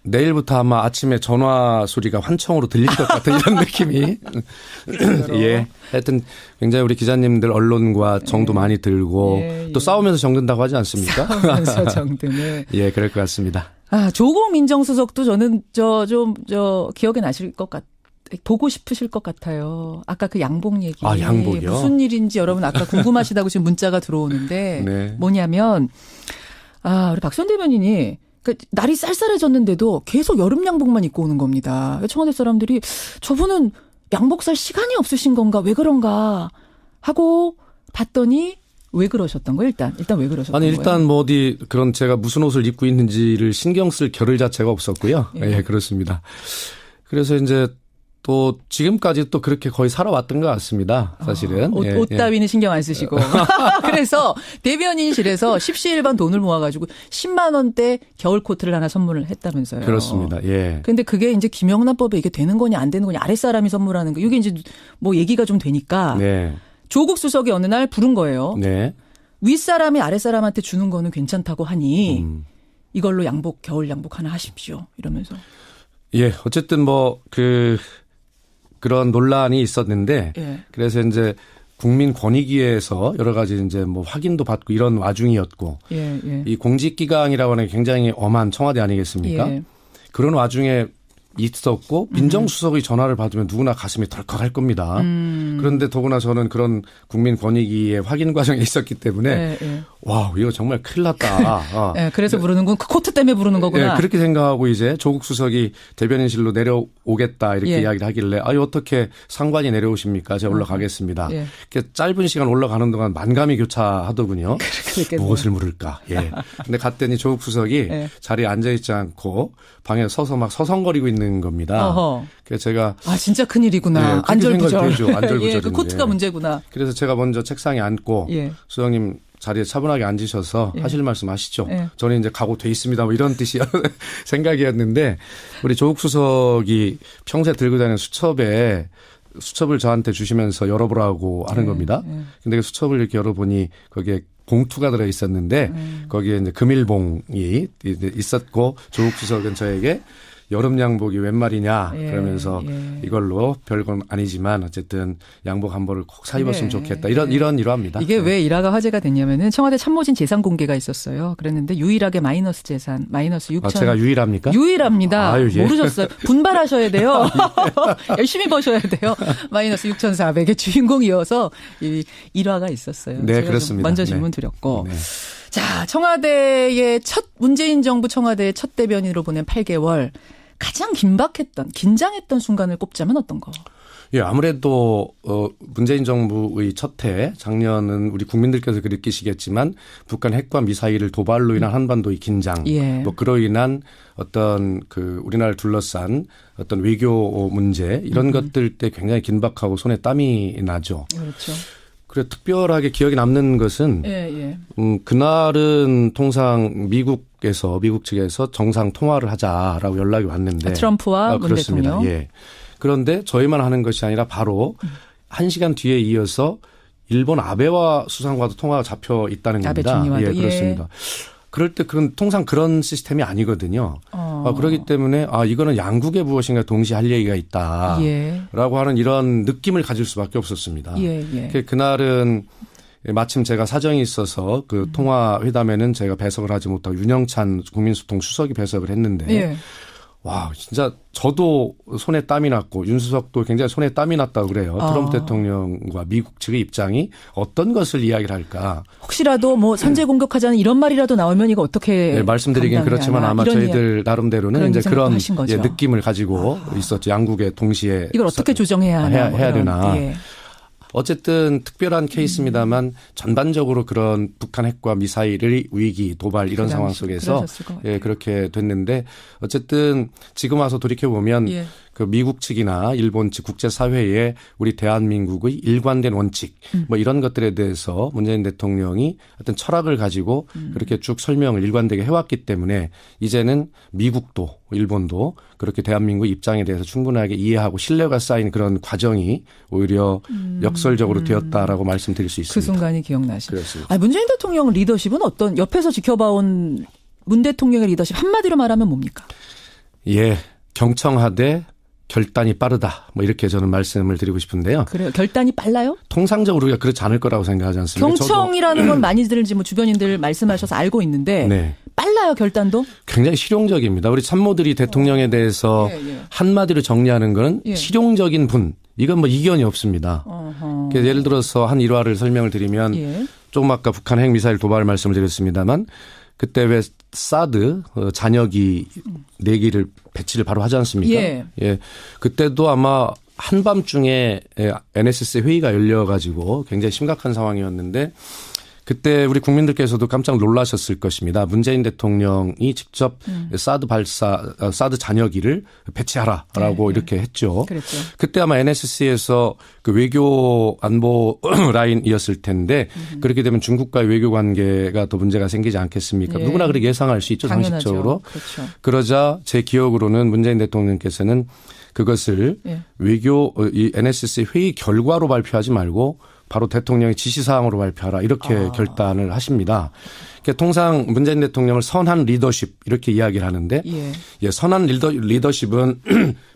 내일부터 아마 아침에 전화 소리가 환청으로 들릴 것 같은 이런 느낌이. 예. 하여튼 굉장히 우리 기자님들 언론과 정도 많이 들고 또 싸우면서 정든다고 하지 않습니까? 싸우면서 정드는. 예, 그럴 것 같습니다. 아, 조국 민정수석도 저는 기억에 나실 것 보고 싶으실 것 같아요. 아까 그 양복 얘기. 아, 양복이요? 무슨 일인지 여러분 아까 궁금하시다고 지금 문자가 들어오는데 네. 뭐냐면 우리 박선 대변인이 그러니까 날이 쌀쌀해졌는데도 계속 여름 양복만 입고 오는 겁니다. 청와대 사람들이 저분은 양복 살 시간이 없으신 건가 왜 그런가 하고 봤더니 왜 그러셨던 거예요? 일단 왜 그러셨던 거예요? 일단 뭐 어디 그런 제가 무슨 옷을 입고 있는지를 신경 쓸 겨를 자체가 없었고요. 예, 그렇습니다. 그래서 이제 또 지금까지 또 그렇게 거의 살아왔던 것 같습니다. 사실은. 옷 따위는 신경 안 쓰시고. 그래서 대변인실에서 십시일반 돈을 모아가지고 10만 원대 겨울 코트를 하나 선물을 했다면서요. 그렇습니다. 예. 그런데 그게 이제 김영란법에 이게 되는 거냐 안 되는 거냐 아랫사람이 선물하는 거 이게 이제 뭐 얘기가 좀 되니까. 네. 조국 수석이 어느 날 부른 거예요. 네. 윗사람이 아랫사람한테 주는 거는 괜찮다고 하니 이걸로 겨울 양복 하나 하십시오. 이러면서. 예. 어쨌든 뭐 그런 논란이 있었는데 그래서 이제 국민권익위에서 여러 가지 이제 뭐 확인도 받고 이런 와중이었고 이 공직기강이라고 하는 굉장히 엄한 청와대 아니겠습니까? 그런 와중에 있었고 민정수석이 전화를 받으면 누구나 가슴이 덜컥할 겁니다. 그런데 더구나 저는 그런 국민권익위의 확인 과정에 있었기 때문에 와 이거 정말 큰일 났다. 그래서 부르는군. 그 코트 때문에 부르는 거구나. 그렇게 생각하고 이제 조국 수석이 대변인실로 내려오겠다 이렇게 이야기를 하길래 어떻게 상관이 내려오십니까? 제가 올라가겠습니다. 이렇게 짧은 시간 올라가는 동안 만감이 교차하더군요. 무엇을 물을까? 근데 갔더니 조국 수석이 자리에 앉아있지 않고 방에 서서 막 서성거리고 있는 겁니다. 그래서 제가 진짜 큰일이구나. 안절부절. 안절부절. 그 코트가 문제구나. 그래서 제가 먼저 책상에 앉고 수석님 자리에 차분하게 앉으셔서 하실 말씀 하시죠. 저는 이제 각오돼 있습니다. 뭐 이런 뜻이 생각이었는데 우리 조국 수석이 평소에 들고 다니는 수첩을 저한테 주시면서 열어보라고 하는 겁니다. 근데 그 수첩을 이렇게 열어보니 거기에 봉투가 들어 있었는데 거기에 이제 금일봉이 있었고 조국 수석은 저에게 여름 양복이 웬 말이냐 그러면서 이걸로 별건 아니지만 어쨌든 양복 한 벌을 꼭 사 입었으면 좋겠다. 이런 일화입니다. 이게 왜 일화가 화제가 됐냐면은 청와대 참모진 재산 공개가 있었어요. 그랬는데 유일하게 마이너스 재산, 마이너스 6천. 제가 유일합니까? 유일합니다. 모르셨어요? 분발하셔야 돼요. 열심히 버셔야 돼요. 마이너스 6,400의 주인공이어서 이 일화가 있었어요. 네, 그렇습니다. 먼저 질문 드렸고. 자, 문재인 정부 청와대의 첫 대변인으로 보낸 8개월. 가장 긴장했던 순간을 꼽자면 어떤 거? 아무래도 문재인 정부의 첫 해 작년은 우리 국민들께서 느끼시겠지만 북한 핵과 미사일을 도발로 인한 한반도의 긴장, 뭐 그로 인한 어떤 우리나라를 둘러싼 어떤 외교 문제 이런 것들 때 굉장히 긴박하고 손에 땀이 나죠. 그렇죠. 그래 특별하게 기억에 남는 것은 그날은 통상 미국 측에서 정상 통화를 하자라고 연락이 왔는데 트럼프와 문 대통령. 그런데 저희만 하는 것이 아니라 바로 1시간 뒤에 이어서 일본 아베와 수상과도 통화가 잡혀 있다는 겁니다. 아베 총리와도. 그렇습니다. 그럴 때 통상 그런 시스템이 아니거든요. 그렇기 때문에 이거는 양국의 무엇인가 동시에 할 얘기가 있다라고 하는 이런 느낌을 가질 수밖에 없었습니다. 그날은 마침 제가 사정이 있어서 그 통화 회담에는 제가 배석을 하지 못하고 윤영찬 국민소통 수석이 배석을 했는데 와 진짜 저도 손에 땀이 났고 윤 수석도 굉장히 손에 땀이 났다고 그래요. 트럼프 대통령과 미국 측의 입장이 어떤 것을 이야기를 할까. 혹시라도 뭐 선제 공격하자는 이런 말이라도 나오면 이거 어떻게 말씀드리긴 그렇지만 아마 저희들 나름대로는 이제 그런 느낌을 가지고 있었죠. 양국에 동시에 이걸 어떻게 조정해야 해야 되나. 어쨌든 특별한 케이스입니다만 전반적으로 그런 북한 핵과 미사일의 위기, 도발 이런 상황 속에서 그렇게 됐는데 어쨌든 지금 와서 돌이켜보면 그 미국 측이나 일본 측 국제사회에 우리 대한민국의 일관된 원칙 뭐 이런 것들에 대해서 문재인 대통령이 어떤 철학을 가지고 그렇게 쭉 설명을 일관되게 해왔기 때문에 이제는 미국도 일본도 그렇게 대한민국 입장에 대해서 충분하게 이해하고 신뢰가 쌓인 그런 과정이 오히려 역설적으로 되었다라고 말씀드릴 수 있습니다. 그 순간이 기억나시죠? 그렇습니다. 문재인 대통령 리더십은 옆에서 지켜봐온 문 대통령의 리더십 한마디로 말하면 뭡니까? 예, 경청하되 결단이 빠르다. 뭐 이렇게 저는 말씀을 드리고 싶은데요. 그래요. 결단이 빨라요? 통상적으로 우리가 그렇지 않을 거라고 생각하지 않습니까? 경청이라는 건 많이들 이제 뭐 주변인들 말씀하셔서 알고 있는데 네. 빨라요, 결단도? 굉장히 실용적입니다. 우리 참모들이 대통령에 대해서 한마디로 정리하는 건 실용적인 분. 이건 뭐 이견이 없습니다. 예를 들어서 한 일화를 설명을 드리면 조금 아까 북한 핵미사일 도발 말씀을 드렸습니다만 그때 왜 사드 잔여기 4기를 배치를 바로 하지 않습니까? 예. 그때도 아마 한밤중에 NSC 회의가 열려가지고 굉장히 심각한 상황이었는데 그때 우리 국민들께서도 깜짝 놀라셨을 것입니다. 문재인 대통령이 직접 사드 잔여기를 배치하라라고 이렇게 했죠. 그랬죠. 그때 아마 NSC에서 그 외교 안보 라인이었을 텐데 그렇게 되면 중국과의 외교 관계가 더 문제가 생기지 않겠습니까? 누구나 그렇게 예상할 수 있죠. 당연하죠. 상식적으로. 그렇죠. 그러자 제 기억으로는 문재인 대통령께서는 그것을 외교 이 NSC 회의 결과로 발표하지 말고 바로 대통령의 지시사항으로 발표하라 이렇게 결단을 하십니다. 통상 문재인 대통령을 선한 리더십 이렇게 이야기를 하는데 선한 리더십은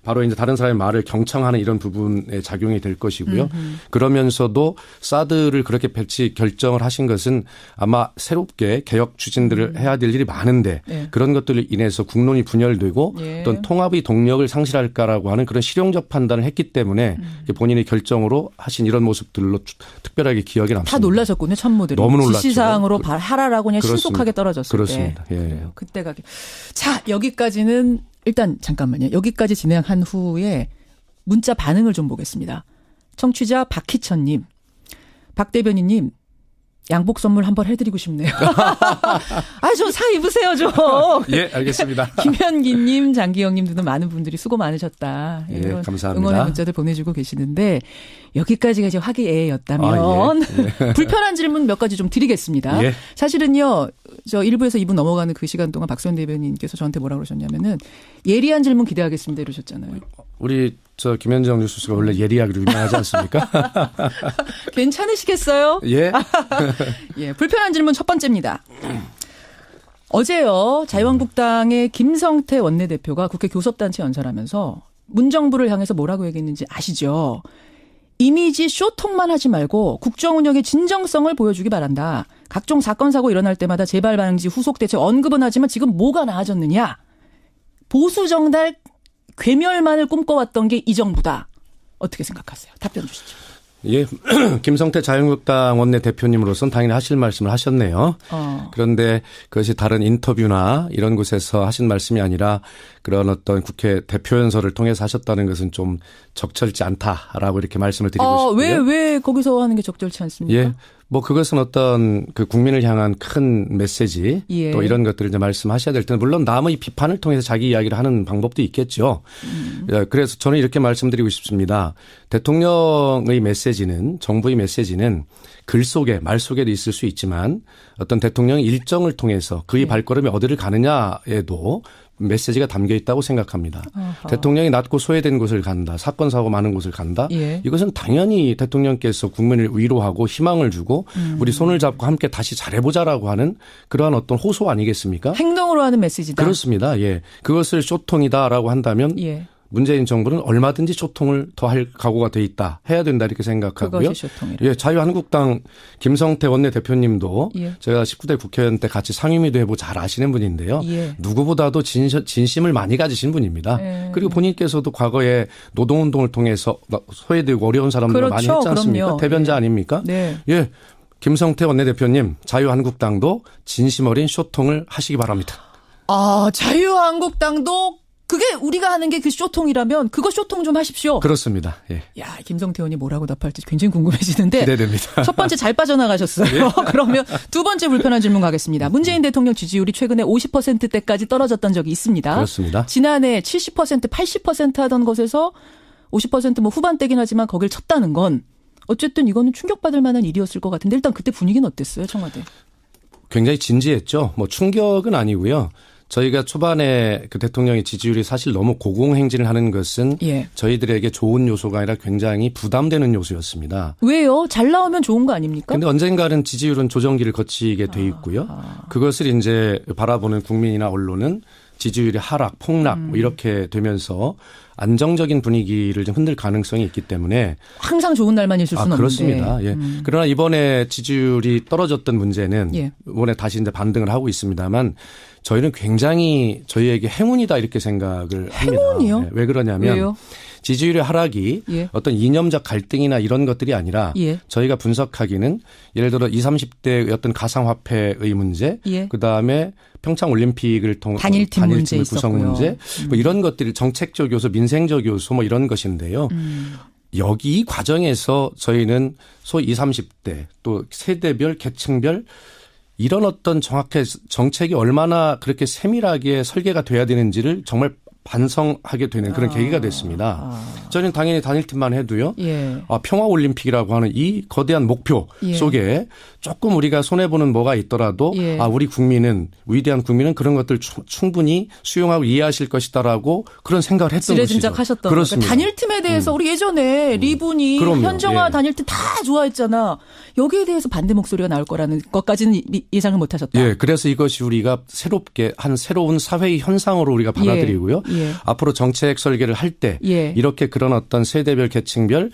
바로 이제 다른 사람의 말을 경청하는 이런 부분에 작용이 될 것이고요. 그러면서도 사드를 그렇게 배치 결정을 하신 것은 아마 새롭게 개혁 추진들을 해야 될 일이 많은데 그런 것들로 인해서 국론이 분열되고 어떤 통합의 동력을 상실할까라고 하는 그런 실용적 판단을 했기 때문에 본인의 결정으로 하신 이런 모습들로 특별하게 기억에 남습니다. 다 놀라셨군요, 참모들이. 너무 놀랐죠. 지시사항으로 하라라고 그냥 그렇습니다. 신속하게 떨어졌을 그렇습니다. 때. 예. 그때가. 자, 여기까지는 일단 잠깐만요. 여기까지 진행한 후에 문자 반응을 좀 보겠습니다. 청취자 박희천님. 박 대변인님. 양복 선물 한번 해드리고 싶네요. 좀 사 입으세요, 좀. 예, 알겠습니다. 김현기님, 장기영님 등등 많은 분들이 수고 많으셨다. 예, 감사합니다. 응원의 문자들 보내주고 계시는데 여기까지가 이제 화기애애였다면 불편한 질문 몇 가지 좀 드리겠습니다. 사실은요, 저 1부에서 2부 넘어가는 그 시간 동안 박수현 대변인께서 저한테 뭐라 그러셨냐면은 예리한 질문 기대하겠습니다 이러셨잖아요. 우리 김현정 뉴스가 원래 예리하기로 유명하지 않습니까? 괜찮으시겠어요? 예. 예, 불편한 질문 첫 번째입니다. 어제요, 자유한국당의 김성태 원내대표가 국회 교섭단체 연설하면서 문정부를 향해서 뭐라고 얘기했는지 아시죠? 이미지 쇼통만 하지 말고 국정 운영의 진정성을 보여주기 바란다. 각종 사건 사고 일어날 때마다 재발 방지 후속 대책 언급은 하지만 지금 뭐가 나아졌느냐? 보수 정달 괴멸만을 꿈꿔왔던 게 이 정부다. 어떻게 생각하세요? 답변 주시죠. 예, 김성태 자유한국당 원내대표님으로서는 당연히 하실 말씀을 하셨네요. 그런데 그것이 다른 인터뷰나 이런 곳에서 하신 말씀이 아니라 그런 어떤 국회 대표 연설을 통해서 하셨다는 것은 좀 적절치 않다라고 이렇게 말씀을 드리고 싶고요. 왜 거기서 하는 게 적절치 않습니까? 예. 뭐 그것은 어떤 그 국민을 향한 큰 메시지 또 이런 것들을 이제 말씀하셔야 될 텐데 물론 남의 비판을 통해서 자기 이야기를 하는 방법도 있겠죠. 그래서 저는 이렇게 말씀드리고 싶습니다. 대통령의 메시지는 정부의 메시지는 글 속에 말 속에도 있을 수 있지만 어떤 대통령의 일정을 통해서 그의 발걸음이 어디를 가느냐에도 메시지가 담겨 있다고 생각합니다. 대통령이 낮고 소외된 곳을 간다. 사건 사고 많은 곳을 간다. 이것은 당연히 대통령께서 국민을 위로하고 희망을 주고 우리 손을 잡고 함께 다시 잘해보자라고 하는 그러한 어떤 호소 아니겠습니까? 행동으로 하는 메시지다. 그렇습니다. 예, 그것을 쇼통이다라고 한다면 문재인 정부는 얼마든지 소통을 더 할 각오가 돼 있다. 해야 된다 이렇게 생각하고요. 예, 자유한국당 김성태 원내대표님도 제가 19대 국회의원 때 같이 상임위도 해보고 잘 아시는 분인데요. 누구보다도 진심을 많이 가지신 분입니다. 그리고 본인께서도 과거에 노동운동을 통해서 소외되고 어려운 사람들을 많이 했지 않습니까? 그럼요. 대변자 아닙니까? 예, 김성태 원내대표님 자유한국당도 진심 어린 소통을 하시기 바랍니다. 자유한국당도 그게 우리가 하는 게 그 쇼통이라면 그거 쇼통 좀 하십시오. 그렇습니다. 예. 야, 김성태 의원이 뭐라고 답할지 굉장히 궁금해지는데. 기대됩니다. 첫 번째 잘 빠져나가셨어요. 그러면 두 번째 불편한 질문 가겠습니다. 문재인 대통령 지지율이 최근에 50%대까지 떨어졌던 적이 있습니다. 그렇습니다. 지난해 70%, 80% 하던 것에서 50% 뭐 후반대긴 하지만 거길 쳤다는 건 어쨌든 이거는 충격받을 만한 일이었을 것 같은데 일단 그때 분위기는 어땠어요, 청와대? 굉장히 진지했죠. 뭐 충격은 아니고요. 저희가 초반에 그 대통령의 지지율이 사실 너무 고공행진을 하는 것은 저희들에게 좋은 요소가 아니라 굉장히 부담되는 요소였습니다. 왜요? 잘 나오면 좋은 거 아닙니까? 그런데 언젠가는 지지율은 조정기를 거치게 돼 있고요. 그것을 이제 바라보는 국민이나 언론은 지지율의 하락, 폭락 뭐 이렇게 되면서 안정적인 분위기를 좀 흔들 가능성이 있기 때문에 항상 좋은 날만 있을 수는 그렇습니다. 없는데. 예. 그러나 이번에 지지율이 떨어졌던 문제는 이번에 다시 이제 반등을 하고 있습니다만 저희는 굉장히 저희에게 행운이다 이렇게 생각을 합니다. 행운이요? 네. 왜 그러냐면 왜요? 지지율의 하락이 어떤 이념적 갈등이나 이런 것들이 아니라 저희가 분석하기는 예를 들어 20, 30대의 어떤 가상화폐의 문제, 그다음에 평창올림픽을 통한 단일팀 문제 구성 문제, 뭐 이런 것들이 정책적 요소, 민생적 요소 뭐 이런 것인데요. 여기 이 과정에서 저희는 소위 20, 30대 또 세대별, 계층별 이런 어떤 정확한 정책이 얼마나 그렇게 세밀하게 설계가 돼야 되는지를 정말 반성하게 되는 그런 계기가 됐습니다. 저는 당연히 단일팀만 해도요. 평화올림픽이라고 하는 이 거대한 목표 속에 조금 우리가 손해보는 뭐가 있더라도 우리 국민은 위대한 국민은 그런 것들 충분히 수용하고 이해하실 것이다라고 그런 생각을 했던 것이죠. 지레짐작하셨던 그렇습니다. 그러니까 단일팀에 대해서 우리 예전에 리분이 현정화 단일팀 다 좋아했잖아. 여기에 대해서 반대 목소리가 나올 거라는 것까지는 예상을 못하셨다. 예, 그래서 이것이 우리가 새롭게 한 새로운 사회의 현상으로 우리가 받아들이고요. 앞으로 정책 설계를 할 때 이렇게 그런 어떤 세대별 계층별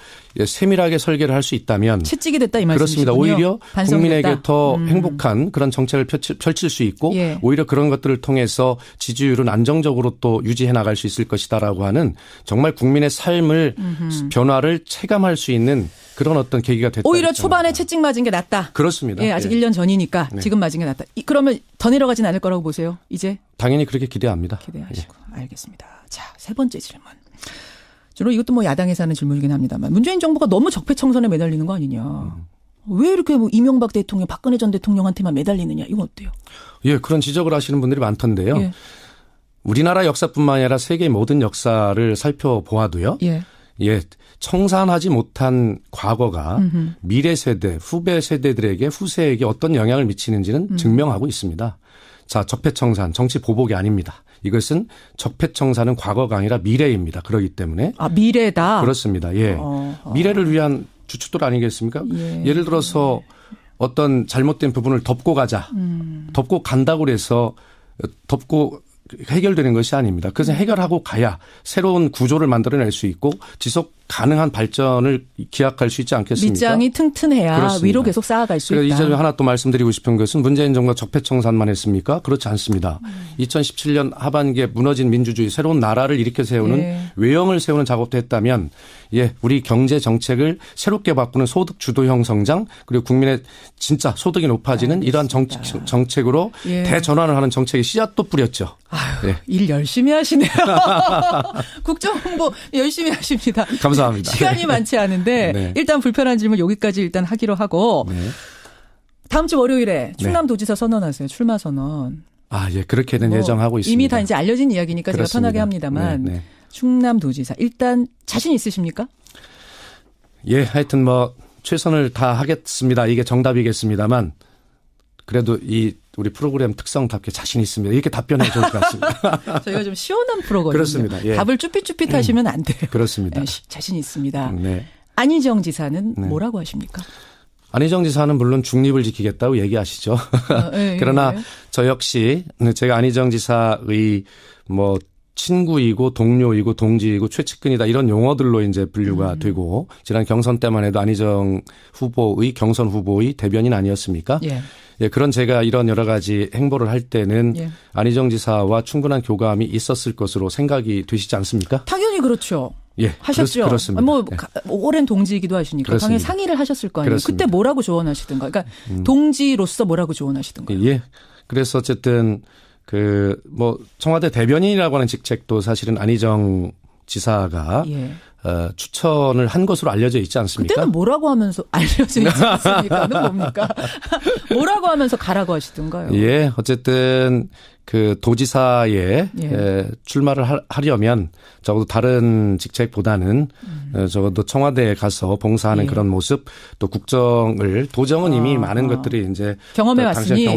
세밀하게 설계를 할 수 있다면 채찍이 됐다 이 말씀이시군요. 그렇습니다. 오히려 국민에게 더 행복한 그런 정책을 펼칠 수 있고 오히려 그런 것들을 통해서 지지율은 안정적으로 또 유지해 나갈 수 있을 것이다라고 하는 정말 국민의 삶을 변화를 체감할 수 있는 그런 어떤 계기가 됐다. 오히려 초반에 채찍 맞은 게 낫다. 그렇습니다. 예, 아직 1년 전이니까 지금 맞은 게 낫다. 그러면 더 내려가진 않을 거라고 보세요. 이제 당연히 그렇게 기대합니다. 기대하시고 알겠습니다. 자, 세 번째 질문. 주로 이것도 뭐 야당에서 하는 질문이긴 합니다만 문재인 정부가 너무 적폐청산에 매달리는 거 아니냐. 왜 이렇게 뭐 이명박 대통령, 박근혜 전 대통령한테만 매달리느냐. 이건 어때요? 예, 그런 지적을 하시는 분들이 많던데요. 우리나라 역사뿐만 아니라 세계의 모든 역사를 살펴보아도요. 청산하지 못한 과거가 미래 세대, 후배 세대들에게 후세에게 어떤 영향을 미치는지는 증명하고 있습니다. 자, 적폐청산, 정치 보복이 아닙니다. 이것은 적폐청산은 과거가 아니라 미래입니다. 그렇기 때문에. 미래다? 그렇습니다. 예. 미래를 위한 주춧돌 아니겠습니까? 예를 들어서 어떤 잘못된 부분을 덮고 가자. 덮고 간다고 해서 덮고 해결되는 것이 아닙니다. 그래서 해결하고 가야 새로운 구조를 만들어낼 수 있고 지속 가능한 발전을 기약할 수 있지 않겠습니까? 밑장이 튼튼해야 그렇습니다. 위로 계속 쌓아갈 수 있다. 이 점에 하나 또 말씀드리고 싶은 것은 문재인 정부가 적폐청산만 했습니까? 그렇지 않습니다. 2017년 하반기에 무너진 민주주의 새로운 나라를 일으켜 세우는 외형을 세우는 작업도 했다면 우리 경제 정책을 새롭게 바꾸는 소득 주도형 성장 그리고 국민의 진짜 소득이 높아지는 이러한 정책으로 대전환을 하는 정책의 씨앗도 뿌렸죠. 아유, 일 열심히 하시네요. 국정홍보 열심히 하십니다. 감사합니다. 시간이 많지 않은데 일단 불편한 질문 여기까지 일단 하기로 하고 다음 주 월요일에 충남도지사 선언하세요. 출마 선언. 그렇게는 예정하고 있습니다. 이미 다 이제 알려진 이야기니까 그렇습니다. 제가 편하게 합니다만 충남도지사 일단 자신 있으십니까? 하여튼 뭐 최선을 다하겠습니다. 이게 정답이겠습니다만 그래도 우리 프로그램 특성답게 자신 있습니다. 이렇게 답변해 좋을 것 같습니다. 저희가 좀 시원한 프로거든요. 그렇습니다. 답을 쭈삣쭈삣 하시면 안 돼요. 그렇습니다. 자신 있습니다. 안희정 지사는 뭐라고 하십니까? 안희정 지사는 물론 중립을 지키겠다고 얘기하시죠. 그러나 저 역시 제가 안희정 지사의 뭐 친구이고 동료이고 동지이고 최측근이다 이런 용어들로 이제 분류가 되고 지난 경선 때만 해도 안희정 후보의 경선 후보의 대변인 아니었습니까? 그런 제가 이런 여러 가지 행보를 할 때는 안희정 지사와 충분한 교감이 있었을 것으로 생각이 되시지 않습니까? 당연히 그렇죠. 하셨죠. 그렇습니다. 뭐 오랜 동지이기도 하시니까 그렇습니다. 당연히 상의를 하셨을 거 아니에요. 그렇습니다. 그때 뭐라고 조언하시던가. 그러니까 동지로서 뭐라고 조언하시던가. 그래서 어쨌든 뭐 청와대 대변인이라고 하는 직책도 사실은 안희정 지사가 추천을 한 것으로 알려져 있지 않습니까? 그때는 뭐라고 하면서 알려져 있지 않습니까? 는 뭡니까? 뭐라고 하면서 가라고 하시던가요? 어쨌든 도지사에 출마를 하려면 적어도 다른 직책보다는 적어도 청와대에 가서 봉사하는 그런 모습 또 도정은 이미 많은 것들이 이제 경험해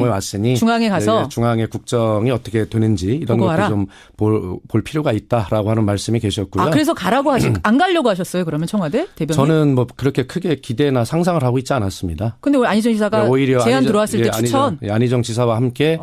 왔으니 중앙에 가서 중앙의 국정이 어떻게 되는지 이런 것도 좀 볼 필요가 있다라고 하는 말씀이 계셨고요. 그래서 가라고 안 가려고 하셨어요? 그러면 청와대 대변인? 저는 뭐 그렇게 크게 기대나 상상을 하고 있지 않았습니다. 근데 왜 안희정 지사가 오히려 제안 들어왔을 때 추천? 안희정 지사와 함께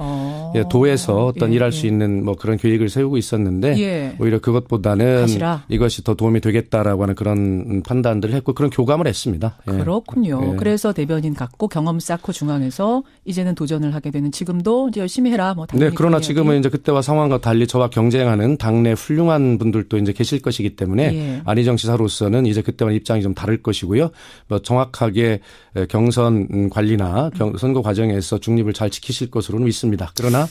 예, 도에서 어떤 일할 수 있는 뭐 그런 계획을 세우고 있었는데 오히려 그것보다는 가시라. 이것이 더 도움이 되겠다라고 하는 그런 판단들을 했고 그런 교감을 했습니다. 예. 그렇군요. 그래서 대변인 갖고 경험 쌓고 중앙에서 이제는 도전을 하게 되는 지금도 이제 열심히 해라. 뭐 네, 그러나 지금은 이제 그때와 상황과 달리 저와 경쟁하는 당내 훌륭한 분들도 이제 계실 것이기 때문에 안희정 지사로서는 이제 그때와 입장이 좀 다를 것이고요. 뭐 정확하게 경선 관리나 선거 과정에서 중립을 잘 지키실 것으로는 믿습니다. 그러나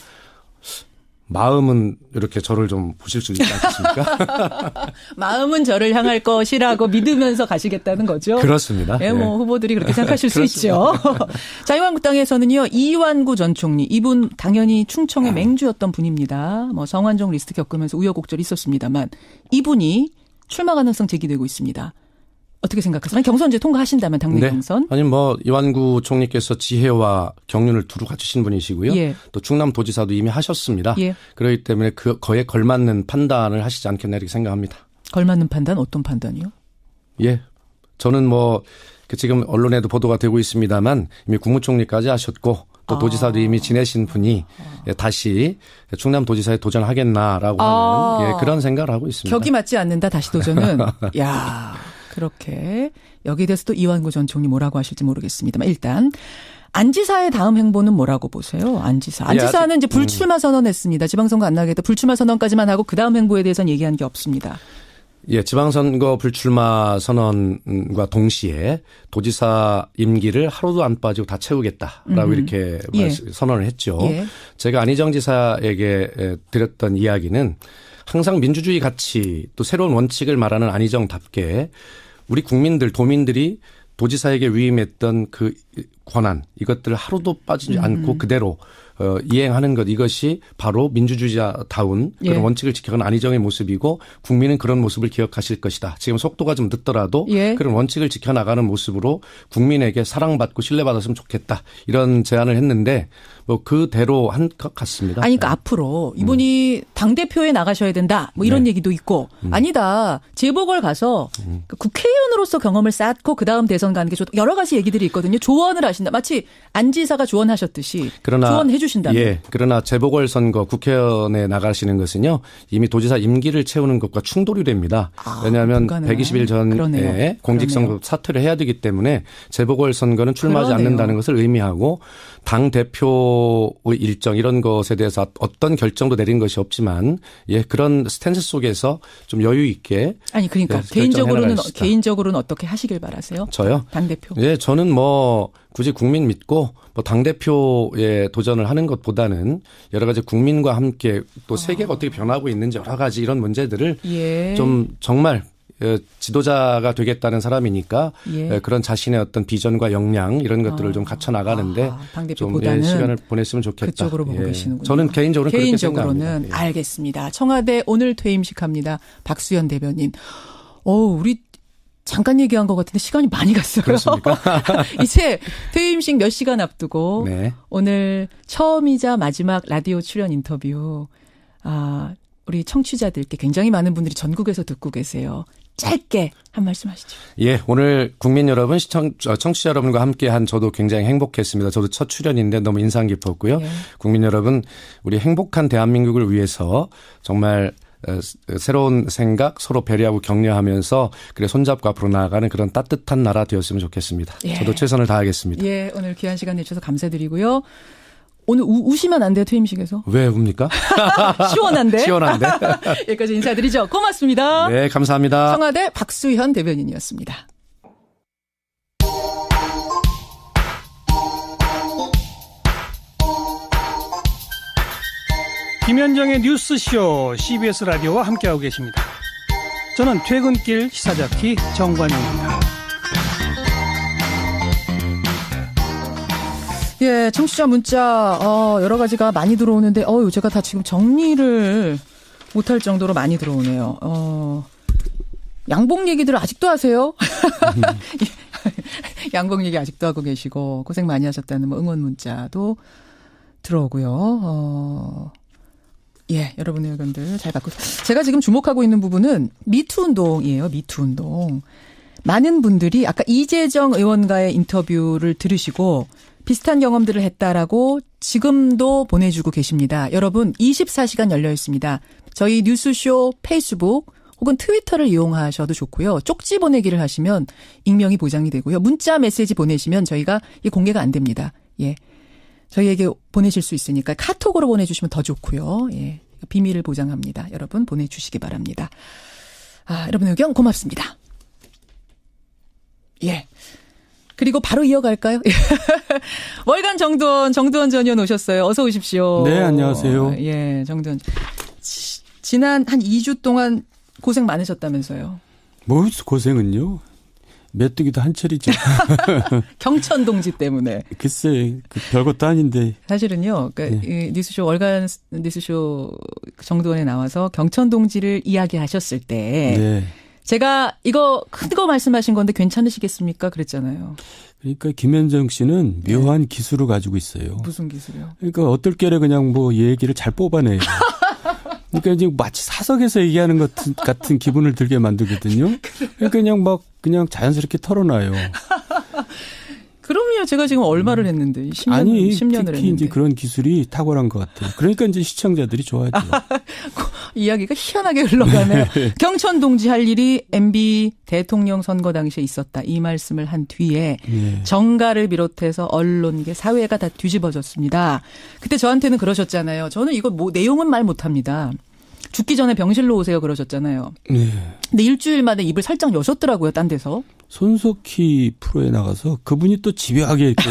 마음은 이렇게 저를 좀 보실 수 있지 않겠습니까? 마음은 저를 향할 것이라고 믿으면서 가시겠다는 거죠? 그렇습니다. 네, 뭐 후보들이 그렇게 생각하실 수 있죠. 자유한국당에서는요. 이완구 전 총리 이분 당연히 충청의 맹주였던 분입니다. 뭐 성완종 리스트 겪으면서 우여곡절이 있었습니다만 이분이 출마 가능성 제기되고 있습니다. 어떻게 생각하세요? 경선 이제 통과하신다면 당내 경선? 아니 뭐 이완구 총리께서 지혜와 경륜을 두루 갖추신 분이시고요. 또 충남도지사도 이미 하셨습니다. 그렇기 때문에 그거에 걸맞는 판단을 하시지 않겠나 이렇게 생각합니다. 걸맞는 판단? 어떤 판단이요? 예, 저는 뭐 지금 언론에도 보도가 되고 있습니다만 이미 국무총리까지 하셨고 또 도지사도 이미 지내신 분이 다시 충남도지사에 도전하겠나라고 하는 그런 생각을 하고 있습니다. 격이 맞지 않는다 다시 도전은. 야. 그렇게 여기에 대해서 또 이완구 전 총리 뭐라고 하실지 모르겠습니다만 일단 안지사의 다음 행보는 뭐라고 보세요? 안지사는 이제 불출마 선언했습니다. 지방선거 안 나겠다. 불출마 선언까지만 하고 그 다음 행보에 대해서는 얘기한 게 없습니다. 예, 지방선거 불출마 선언과 동시에 도지사 임기를 하루도 안 빠지고 다 채우겠다라고 이렇게 선언을 했죠. 제가 안희정 지사에게 드렸던 이야기는 항상 민주주의 가치 또 새로운 원칙을 말하는 안희정답게 우리 국민들 도민들이 도지사에게 위임했던 그 권한 이것들을 하루도 빠지지 않고 그대로 이행하는 것 이것이 바로 민주주의자다운 그런 원칙을 지켜가는 안희정의 모습이고 국민은 그런 모습을 기억하실 것이다. 지금 속도가 좀 늦더라도 그런 원칙을 지켜나가는 모습으로 국민에게 사랑받고 신뢰받았으면 좋겠다. 이런 제안을 했는데 뭐 그대로 한 것 같습니다. 아니 그러니까 앞으로 이분이 당대표에 나가셔야 된다. 뭐 이런 얘기도 있고 아니다. 재보궐 가서 국회의원으로서 경험을 쌓고 그다음 대선 가는 게 좋다. 여러 가지 얘기들이 있거든요. 조언을 하신다. 마치 안 지사가 조언하셨듯이 조언해 주신다면. 예. 그러나 재보궐선거 국회의원에 나가시는 것은요. 이미 도지사 임기를 채우는 것과 충돌이 됩니다. 왜냐하면 120일 전에 공직선거 사퇴를 해야 되기 때문에 재보궐선거는 출마하지 않는다는 것을 의미하고 당대표의 일정 이런 것에 대해서 어떤 결정도 내린 것이 없지만 그런 스탠스 속에서 좀 여유 있게 아니 그러니까 개인적으로는 어떻게 하시길 바라세요? 저요? 당대표. 예, 저는 뭐 굳이 국민 믿고 뭐 당대표에 도전을 하는 것보다는 여러 가지 국민과 함께 또 세계가 어떻게 변하고 있는지 여러 가지 이런 문제들을 좀 정말 지도자가 되겠다는 사람이니까 그런 자신의 어떤 비전과 역량 이런 것들을 좀 갖춰 나가는데 좀 시간을 보냈으면 좋겠다. 그쪽으로 보고 계시는군요. 저는 개인적으로는 그렇게 생각합니다. 알겠습니다. 청와대 오늘 퇴임식합니다. 박수현 대변인. 우리 잠깐 얘기한 것 같은데 시간이 많이 갔어요. 그렇습니까? 이제 퇴임식 몇 시간 앞두고 오늘 처음이자 마지막 라디오 출연 인터뷰 우리 청취자들께 굉장히 많은 분들이 전국에서 듣고 계세요. 짧게 한 말씀 하시죠. 예, 오늘 국민 여러분, 청취자 여러분과 함께한 저도 굉장히 행복했습니다. 저도 첫 출연인데 너무 인상 깊었고요. 국민 여러분, 우리 행복한 대한민국을 위해서 정말 새로운 생각 서로 배려하고 격려하면서 그래 손잡고 앞으로 나아가는 그런 따뜻한 나라 되었으면 좋겠습니다. 저도 최선을 다하겠습니다. 오늘 귀한 시간 내주셔서 감사드리고요. 오늘 우시면 안 돼요, 퇴임식에서. 왜 웁니까? 시원한데? 시원한데. 여기까지 인사드리죠. 고맙습니다. 네, 감사합니다. 청와대 박수현 대변인이었습니다. 김현정의 뉴스쇼 CBS 라디오와 함께하고 계십니다. 저는 퇴근길 시사자키 정관용입니다. 청취자 문자 여러 가지가 많이 들어오는데 제가 다 지금 정리를 못할 정도로 많이 들어오네요. 양복 얘기들 아직도 하세요? 양복 얘기 아직도 하고 계시고 고생 많이 하셨다는 뭐 응원 문자도 들어오고요. 여러분의 의견들 잘 받고 제가 지금 주목하고 있는 부분은 미투 운동이에요. 미투 운동. 많은 분들이 아까 이재정 의원과의 인터뷰를 들으시고 비슷한 경험들을 했다라고 지금도 보내주고 계십니다. 여러분 24시간 열려 있습니다. 저희 뉴스쇼 페이스북 혹은 트위터를 이용하셔도 좋고요. 쪽지 보내기를 하시면 익명이 보장이 되고요. 문자 메시지 보내시면 저희가 공개가 안 됩니다. 예, 저희에게 보내실 수 있으니까 카톡으로 보내주시면 더 좋고요. 예, 비밀을 보장합니다. 여러분 보내주시기 바랍니다. 여러분의 의견 고맙습니다. 예. 그리고 바로 이어갈까요? 월간 정두원 전 의원 오셨어요. 어서 오십시오. 네, 안녕하세요. 예, 정두원. 지난 한 2주 동안 고생 많으셨다면서요. 뭐 고생은요? 메뚜기도 한철이죠. 경천 동지 때문에. 글쎄, 별것도 아닌데. 사실은요. 그러니까 네. 뉴스쇼 월간 뉴스쇼 정두원에 나와서 경천 동지를 이야기하셨을 때 네. 제가 이거 큰 거 말씀하신 건데 괜찮으시겠습니까? 그랬잖아요. 그러니까 김현정 씨는 묘한 기술을 가지고 있어요. 무슨 기술이요? 그러니까 어떨 게래 그냥 뭐 얘기를 잘 뽑아내요. 그러니까 이제 마치 사석에서 얘기하는 것 같은 기분을 들게 만들거든요. 그러니까 그냥 자연스럽게 털어놔요. 그럼요. 제가 지금 얼마를 했는데 10년을 특히 했는데. 이제 그런 기술이 탁월한 것 같아요. 그러니까 이제 시청자들이 좋아하죠. 이야기가 희한하게 흘러가네요. 경천 동지 할 일이 MB 대통령 선거 당시에 있었다. 이 말씀을 한 뒤에 네. 정가를 비롯해서 언론계 사회가 다 뒤집어졌습니다. 그때 저한테는 그러셨잖아요. 저는 이거 내용은 말 못합니다. 죽기 전에 병실로 오세요 그러셨잖아요. 네. 근데 일주일 만에 입을 살짝 여셨더라고요. 딴 데서. 손석희 프로에 나가서 그분이 또 집요하게 이렇게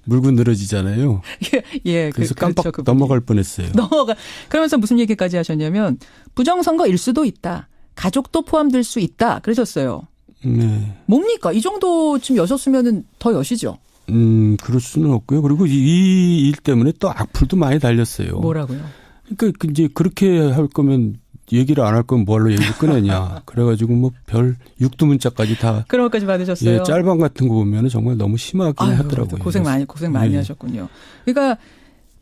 물고 늘어지잖아요. 예, 그래서 깜빡 넘어갈 뻔했어요. 그러면서 무슨 얘기까지 하셨냐면 부정선거일 수도 있다. 가족도 포함될 수 있다. 그러셨어요. 네. 뭡니까? 이 정도쯤 여셨으면은 더 여시죠. 그럴 수는 없고요. 그리고 이 일 때문에 또 악플도 많이 달렸어요. 뭐라고요? 그러니까 이제 그렇게 할 거면 얘기를 안 할 거면 뭘로 얘기를 꺼내냐. 그래가지고 뭐 별 육두문자까지 다. 그런 것까지 받으셨어요? 예, 짤방 같은 거 보면 정말 너무 심하긴 하더라고요. 고생 많이 하셨군요. 그러니까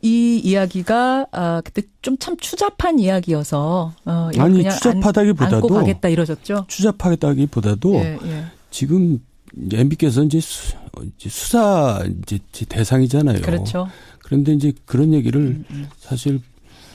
이 이야기가 그때 좀 참 추잡한 이야기여서 아니 추잡하다기보다도 안고 가겠다 이러셨죠? 추잡하다기보다도 예. 지금 MB께서 이제 수사 이제 대상이잖아요. 그렇죠. 그런데 이제 그런 얘기를 사실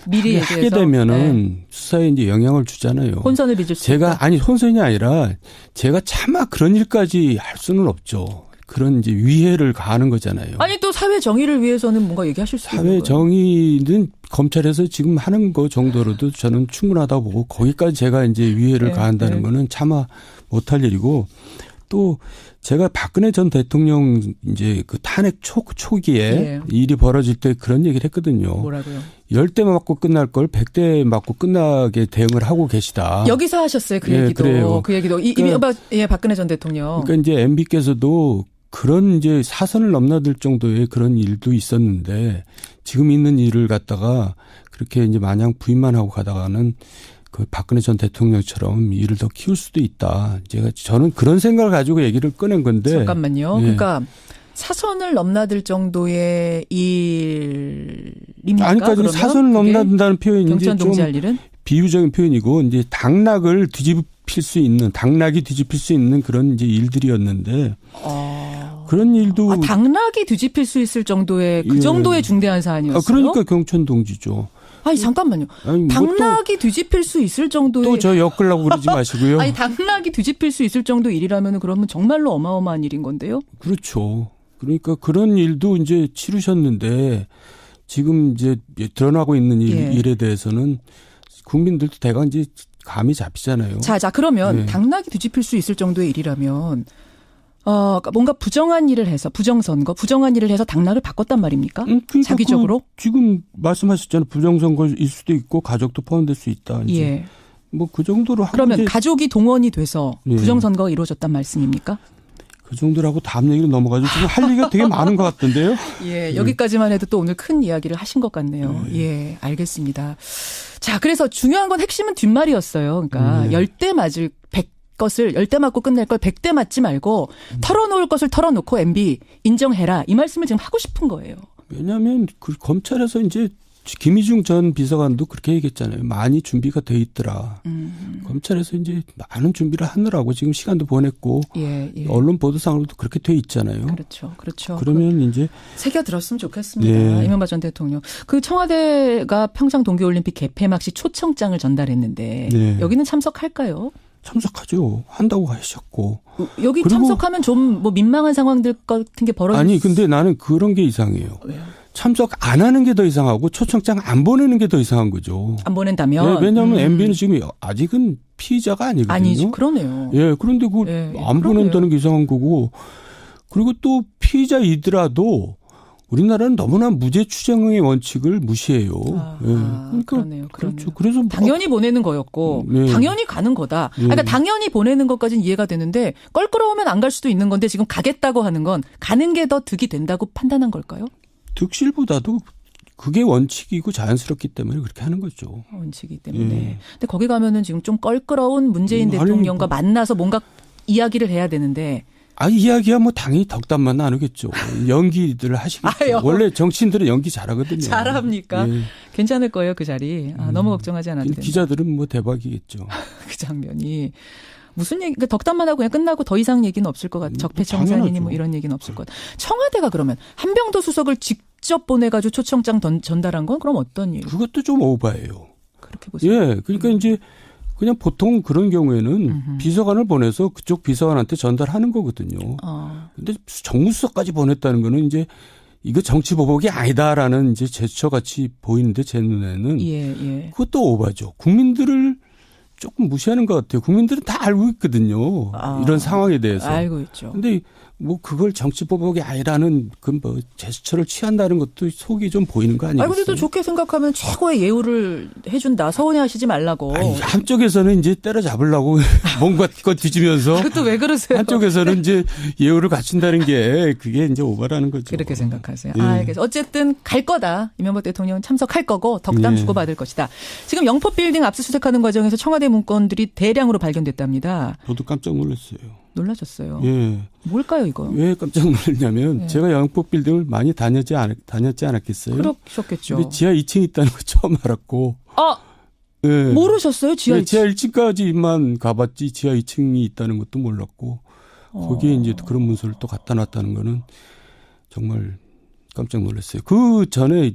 미리 하게 되면은 네. 수사에 이제 영향을 주잖아요. 혼선을 빚을 수 있다. 아니 혼선이 아니라 제가 차마 그런 일까지 할 수는 없죠. 그런 이제 위해를 가하는 거잖아요. 아니 또 사회 정의를 위해서는 뭔가 얘기하실 수 있는 거예요. 사회 정의는 검찰에서 지금 하는 거 정도로도 저는 충분하다고 보고 거기까지 제가 이제 위해를 네, 가한다는 네. 거는 차마 못할 일이고 또 제가 박근혜 전 대통령 이제 그 탄핵 초기에 네. 일이 벌어질 때 그런 얘기를 했거든요. 뭐라고요? 10대 맞고 끝날 걸 100대 맞고 끝나게 대응을 하고 계시다. 여기서 하셨어요. 그 네, 얘기도. 그래요. 그 얘기도. 예, 박근혜 전 대통령. 그러니까 이제 MB께서도 그런 이제 사선을 넘나들 정도의 그런 일도 있었는데 지금 있는 일을 갖다가 그렇게 이제 마냥 부인만 하고 가다가는 그 박근혜 전 대통령처럼 일을 더 키울 수도 있다. 저는 그런 생각을 가지고 얘기를 꺼낸 건데. 잠깐만요. 예. 그러니까 사선을 넘나들 정도의 일입니까? 아니까지 사선을 넘나든다는 표현이 경천 동지 할 일은 비유적인 표현이고 이제 당락이 뒤집힐 수 있는 그런 이제 일들이었는데. 그런 일도 당락이 뒤집힐 수 있을 정도의 그 정도의 중대한 사안이었어요. 그러니까 경천 동지죠. 아니 잠깐만요. 아니, 당락이 뒤집힐 수 있을 정도의 또 저 엮으려고 그러지 마시고요. 아니 당락이 뒤집힐 수 있을 정도 일이라면 그러면 정말로 어마어마한 일인 건데요. 그렇죠. 그러니까 그런 일도 이제 치르셨는데 지금 이제 드러나고 있는 일에 대해서는 국민들도 대강 이제 감이 잡히잖아요. 자 그러면 당락이 뒤집힐 수 있을 정도의 일이라면 뭔가 부정한 일을 해서 부정한 일을 해서 당락을 바꿨단 말입니까? 그러니까 자기적으로? 지금 말씀하셨잖아요. 부정선거일 수도 있고 가족도 포함될 수 있다. 이제. 예. 뭐 그 정도로 그러면 가족이 동원이 돼서 부정선거가 이루어졌단 말씀입니까? 그 정도라고 다음 얘기로 넘어가죠. 지금 할 얘기가 되게 많은 것 같던데요. 예, 여기까지만 해도 또 오늘 큰 이야기를 하신 것 같네요. 예, 알겠습니다. 자, 그래서 중요한 건 핵심은 뒷말이었어요. 그러니까 10대 맞을 10대 맞고 끝낼 걸 100대 맞지 말고 털어놓을 것을 털어놓고 MB 인정해라. 이 말씀을 지금 하고 싶은 거예요. 왜냐하면 그 검찰에서 이제 김희중 전 비서관도 그렇게 얘기했잖아요. 많이 준비가 돼 있더라. 검찰에서 이제 많은 준비를 하느라고 지금 시간도 보냈고 언론 보도상으로도 그렇게 돼 있잖아요. 그렇죠. 그러면 이제 새겨 들었으면 좋겠습니다. 이명박 전 대통령. 그 청와대가 평창 동계올림픽 개폐막 시 초청장을 전달했는데 여기는 참석할까요? 참석하죠. 한다고 하셨고. 여기 참석하면 좀 뭐 민망한 상황들 같은 게 벌어질 아니 근데 나는 그런 게 이상해요. 왜요? 참석 안 하는 게 더 이상하고 초청장 안 보내는 게 더 이상한 거죠. 안 보낸다면? 네, 왜냐하면 MB는 지금 아직은 피의자가 아니거든요. 아니죠. 그러네요. 예, 그런데 그걸 안 보낸다는 게 이상한 거고. 그리고 또 피의자이더라도 우리나라는 너무나 무죄 추정의 원칙을 무시해요. 그러니까 그러네요. 그렇죠. 그래서 당연히 보내는 거였고 당연히 가는 거다. 그러니까 당연히 보내는 것까지는 이해가 되는데 껄끄러우면 안 갈 수도 있는 건데 지금 가겠다고 하는 건 가는 게 더 득이 된다고 판단한 걸까요? 득실보다도 그게 원칙이고 자연스럽기 때문에 그렇게 하는 거죠. 원칙이기 때문에. 근데 거기 가면은 지금 좀 껄끄러운 문재인 대통령과 만나서 뭔가 이야기를 해야 되는데. 이야기야 뭐 당연히 덕담만 나누겠죠. 연기들 하시겠죠. 원래 정치인들은 연기 잘하거든요. 잘합니까? 괜찮을 거예요, 그 자리. 너무 걱정하지 않아도 된다. 기자들은 뭐 대박이겠죠. 그 장면이. 무슨 얘기, 덕담만 하고 그냥 끝나고 더 이상 얘기는 없을 것 같아요. 적폐청산이니 뭐 이런 얘기는 없을 것 같아요. 청와대가 그러면 한병도 수석을 직접 보내가지고 초청장 전달한 건 그럼 어떤 일? 그것도 좀 오바예요. 그렇게 보세요. 예, 그러니까 이제 그냥 보통 그런 경우에는 비서관을 보내서 그쪽 비서관한테 전달하는 거거든요. 근데 정무수석까지 보냈다는 거는 이제 이거 정치 보복이 아니다라는 이제 제스처같이 보이는데 제 눈에는 그것도 오바죠. 국민들을 조금 무시하는 것 같아요. 국민들은 다 알고 있거든요. 이런 상황에 대해서. 알고 있죠. 근데 뭐 그걸 정치 보복이 아니라는 그 뭐 제스처를 취한다는 것도 속이 좀 보이는 거 아니겠어요? 근데 또 좋게 생각하면 최고의 예우를 해준다. 서운해하시지 말라고. 한쪽에서는 이제 때려잡으려고 뭔가 뒤지면서. 또 왜 그러세요? 한쪽에서는 이제 예우를 갖춘다는 게 그게 이제 오바라는 거죠. 그렇게 생각하세요. 알겠어요. 어쨌든 갈 거다. 이명박 대통령은 참석할 거고 덕담 주고받을 것이다. 지금 영포빌딩 압수수색하는 과정에서 청와대 문건들이 대량으로 발견됐답니다. 저도 깜짝 놀랐어요. 놀라셨어요. 예. 뭘까요, 이거? 왜 깜짝 놀랐냐면 제가 영포 빌딩을 많이 다녔지 않았겠어요? 그러셨겠죠. 근데 지하 2층이 있다는 거 처음 알았고. 예. 모르셨어요? 지하 2층? 지하 1층까지만 가봤지 지하 2층이 있다는 것도 몰랐고. 거기에 이제 그런 문서를 또 갖다 놨다는 거는 정말 깜짝 놀랐어요. 그 전에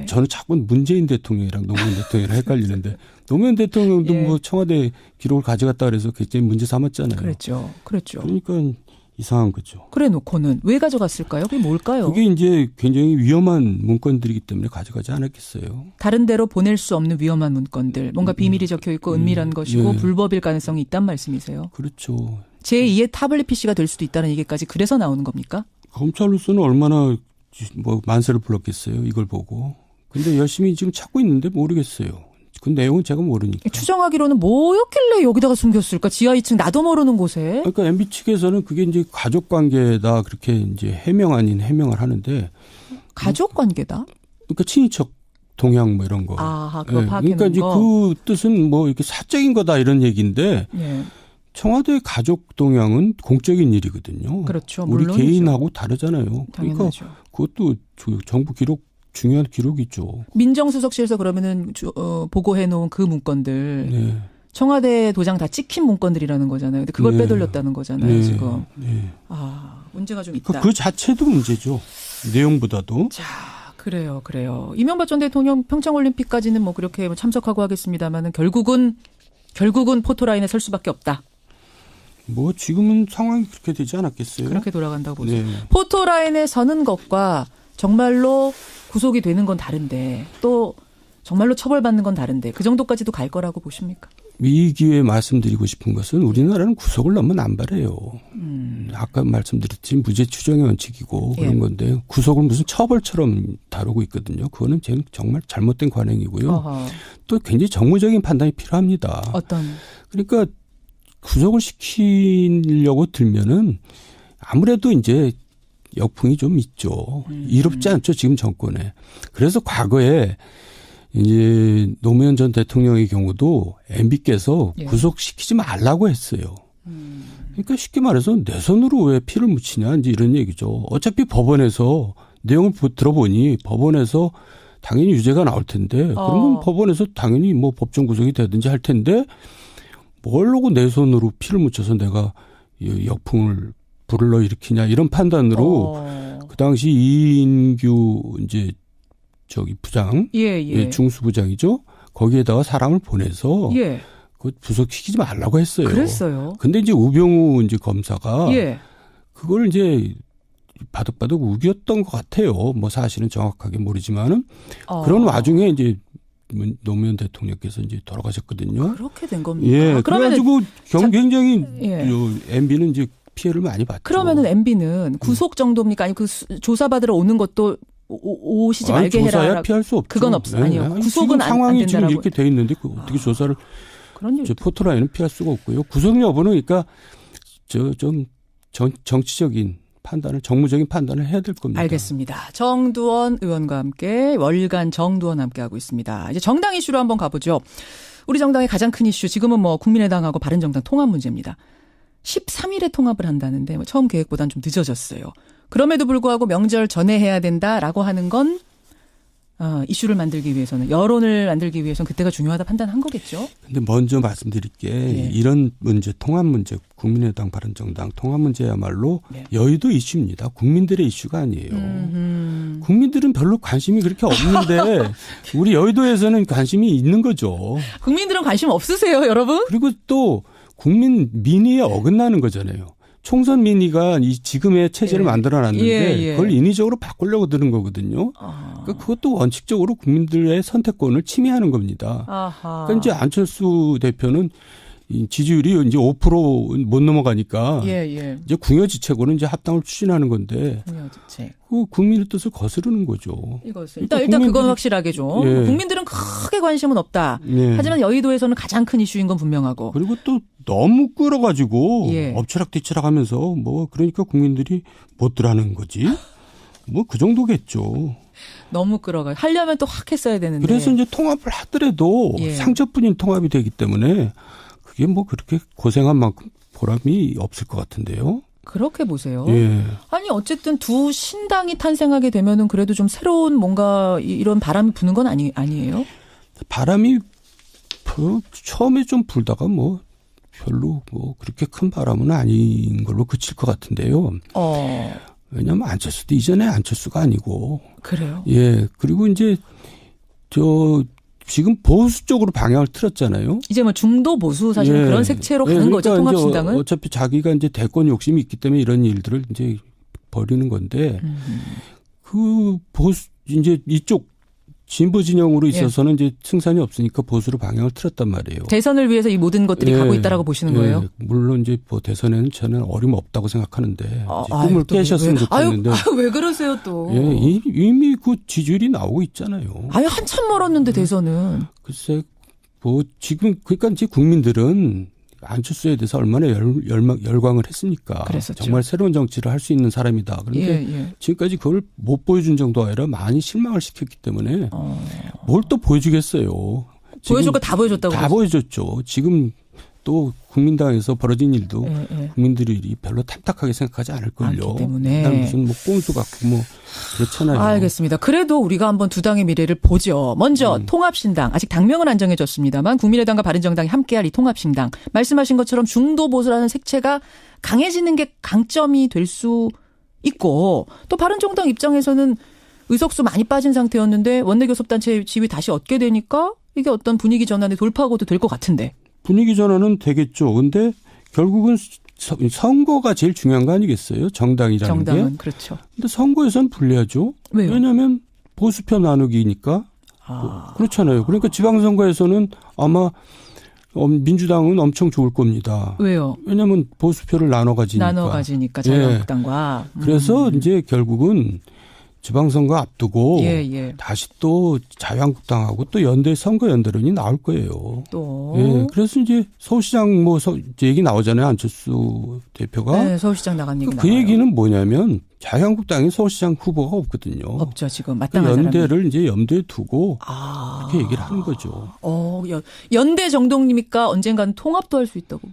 저는 자꾸 문재인 대통령이랑 노무현 대통령이랑 헷갈리는데 노무현 대통령도 뭐 청와대 기록을 가져갔다 그래서 굉장히 문제 삼았잖아요. 그렇죠. 그러니까 이상한 거죠. 그래 놓고는 왜 가져갔을까요? 그게 뭘까요? 그게 이제 굉장히 위험한 문건들이기 때문에 가져가지 않았겠어요. 다른 데로 보낼 수 없는 위험한 문건들. 뭔가 비밀이 적혀 있고 은밀한 것이고 불법일 가능성이 있단 말씀이세요. 그렇죠. 제2의 타블릿 PC가 될 수도 있다는 얘기까지 그래서 나오는 겁니까? 검찰로서는 얼마나 뭐 만세를 불렀겠어요. 이걸 보고. 근데 열심히 지금 찾고 있는데 모르겠어요. 그 내용은 제가 모르니까. 추정하기로는 뭐였길래 여기다가 숨겼을까? 지하 2층 나도 모르는 곳에. 그러니까 MB 측에서는 그게 이제 가족 관계다 그렇게 이제 해명 아닌 해명을 하는데. 가족 관계다? 그러니까 친인척 동향 뭐 이런 거. 그거 파악해놓은 그러니까 이제 그 뜻은 뭐 이렇게 사적인 거다 이런 얘기인데. 청와대 가족 동향은 공적인 일이거든요. 그렇죠. 우리 물론이죠. 개인하고 다르잖아요. 당연하죠. 그러니까 그것도 정부 기록 중요한 기록이죠. 민정수석실에서 그러면은 보고해 놓은 그 문건들 청와대 도장 다 찍힌 문건들이라는 거잖아요. 근데 그걸 빼돌렸다는 거잖아요. 지금. 문제가 좀 있다. 그 자체도 문제죠. 내용보다도. 자, 그래요. 이명박 전 대통령 평창올림픽까지는 뭐 그렇게 참석하고 하겠습니다만은 결국은 포토라인에 설 수밖에 없다. 뭐 지금은 상황이 그렇게 되지 않았겠어요? 그렇게 돌아간다고 보죠. 포토라인에 서는 것과 정말로 구속이 되는 건 다른데 또 정말로 처벌받는 건 다른데 그 정도까지도 갈 거라고 보십니까? 이 기회에 말씀드리고 싶은 것은 우리나라는 구속을 너무 남발해요. 아까 말씀드렸지 무죄 추정의 원칙이고 그런 건데 구속을 무슨 처벌처럼 다루고 있거든요. 그거는 정말 잘못된 관행이고요. 또 굉장히 정무적인 판단이 필요합니다. 그러니까 구속을 시키려고 들면은 아무래도 이제 역풍이 좀 있죠. 이롭지 않죠, 지금 정권에. 그래서 과거에 이제 노무현 전 대통령의 경우도 MB께서 구속시키지 말라고 했어요. 그러니까 쉽게 말해서 내 손으로 왜 피를 묻히냐 이제 이런 얘기죠. 어차피 법원에서 내용을 들어보니 법원에서 당연히 유죄가 나올 텐데 그러면 법원에서 당연히 뭐 법정 구속이 되든지 할 텐데 뭘로고 내 손으로 피를 묻혀서 내가 역풍을 불러일으키냐 이런 판단으로 그 당시 이인규 이제 저기 부장, 중수부장이죠. 거기에다가 사람을 보내서 그 구속시키지 말라고 했어요. 그랬어요. 근데 이제 우병우 이제 검사가 그걸 이제 바득바득 우겼던 것 같아요. 뭐 사실은 정확하게 모르지만은 그런 와중에 이제 노무현 대통령께서 이제 돌아가셨거든요. 그렇게 된 겁니까? 예. 그래가지고 굉장히 MB는 이제 피해를 많이 봤죠. 그러면은 MB는 구속 정도입니까? 아니 그 조사받으러 오는 것도 오시지 말게 해라. 조사야 피할 수 없죠. 그건 아니요. 구속은 상황이 안 지금 이렇게 돼 있는데 어떻게 조사를 포토라인은 피할 수가 없고요. 구속 여부는 그러니까 좀 정치적인 판단을 정무적인 판단을 해야 될 겁니다. 알겠습니다. 정두원 의원과 함께 월간 정두원 함께하고 있습니다. 이제 정당 이슈로 한번 가보죠. 우리 정당의 가장 큰 이슈 지금은 뭐 국민의당하고 바른정당 통합 문제입니다. 13일에 통합을 한다는데 뭐 처음 계획보다는 좀 늦어졌어요. 그럼에도 불구하고 명절 전에 해야 된다라고 하는 건 이슈를 만들기 위해서는 여론을 만들기 위해서는 그때가 중요하다 판단한 거겠죠. 근데 먼저 말씀드릴 게 이런 문제 통합 문제 국민의당 바른정당 통합 문제야말로 여의도 이슈입니다. 국민들의 이슈가 아니에요. 국민들은 별로 관심이 그렇게 없는데 우리 여의도에서는 관심이 있는 거죠. 국민들은 관심 없으세요, 여러분? 그리고 또 국민 민의에 어긋나는 거잖아요. 총선 민의가 이 지금의 체제를 만들어놨는데 그걸 인위적으로 바꾸려고 드는 거거든요. 그러니까 그것도 원칙적으로 국민들의 선택권을 침해하는 겁니다. 그러니까 이제 안철수 대표는 지지율이 이제 5% 못 넘어가니까 이제 궁여지책으로 이제 합당을 추진하는 건데 그 국민의 뜻을 거스르는 거죠. 일단 그건 확실하게 좀 국민들은 크게 관심은 없다. 하지만 여의도에서는 가장 큰 이슈인 건 분명하고. 그리고 또 너무 끌어가지고 엎치락뒤치락하면서 뭐 그러니까 국민들이 못 들어하는 거지. 뭐 그 정도겠죠. 너무 끌어가. 하려면 또 확 했어야 되는데. 그래서 이제 통합을 하더라도 상처뿐인 통합이 되기 때문에 그게 뭐 그렇게 고생한 만큼 보람이 없을 것 같은데요. 그렇게 보세요. 아니 어쨌든 두 신당이 탄생하게 되면은 그래도 좀 새로운 뭔가 이런 바람이 부는 건 아니에요? 바람이 처음에 좀 불다가 뭐 별로 뭐 그렇게 큰 바람은 아닌 걸로 그칠 것 같은데요. 왜냐하면 안철수도 이전에 안철수가 아니고. 그래요? 그리고 이제 지금 보수 쪽으로 방향을 틀었잖아요. 이제 뭐 중도 보수 사실은 그런 색채로 가는 그러니까 거죠. 통합신당은. 어차피 자기가 이제 대권 욕심이 있기 때문에 이런 일들을 이제 벌이는 건데 그 보수 이제 이쪽 진보 진영으로 있어서는 이제 승산이 없으니까 보수로 방향을 틀었단 말이에요. 대선을 위해서 이 모든 것들이 가고 있다라고 보시는 거예요? 물론 이제 뭐 대선에는 저는 어림없다고 생각하는데 꿈을 깨셨으면 좋겠는데. 왜 그러세요 또? 이미 그 지지율이 나오고 있잖아요. 한참 멀었는데 대선은. 글쎄 뭐 지금 그러니까 이제 국민들은 안철수에 대해서 얼마나 열광을 했습니까? 그랬었죠. 정말 새로운 정치를 할 수 있는 사람이다. 그런데 지금까지 그걸 못 보여준 정도가 아니라 많이 실망을 시켰기 때문에 뭘 또 보여주겠어요. 보여줄 거 다 보여줬다고. 다 보여줬죠. 지금 또 국민당에서 벌어진 일도 국민들이 별로 탐탁하게 생각하지 않을걸요. 때문에. 무슨 뭐 꼼수 같고 뭐 그렇잖아요. 알겠습니다. 그래도 우리가 한번 두 당의 미래를 보죠. 먼저 통합신당. 아직 당명은 안 정해졌습니다만 국민의당과 바른정당이 함께할 이 통합신당. 말씀하신 것처럼 중도 보수라는 색채가 강해지는 게 강점이 될 수 있고 또 바른정당 입장에서는 의석수 많이 빠진 상태였는데 원내교섭단체 지위 다시 얻게 되니까 이게 어떤 분위기 전환의 돌파구도 될 것 같은데. 분위기 전환은 되겠죠. 근데 결국은 선거가 제일 중요한 거 아니겠어요? 정당이라는 게. 정당은 그렇죠. 근데 선거에서는 불리하죠. 왜요? 왜냐하면 보수표 나누기니까. 그렇잖아요. 그러니까 지방선거에서는 아마 민주당은 엄청 좋을 겁니다. 왜요? 왜냐하면 보수표를 나눠 가지니까. 자유한국당과. 그래서 이제 결국은 지방선거 앞두고 다시 또 자유한국당하고 또 선거 연대론이 나올 거예요. 또. 그래서 이제 서울시장 이제 얘기 나오잖아요. 안철수 대표가. 서울시장 나간 얘기 그 얘기는 뭐냐면 자유한국당에 서울시장 후보가 없거든요. 없죠. 지금 마땅한 그 연대를 사람이. 이제 염두에 두고 그렇게 얘기를 하는 거죠. 연대 정도입니까? 언젠가는 통합도 할 수 있다고.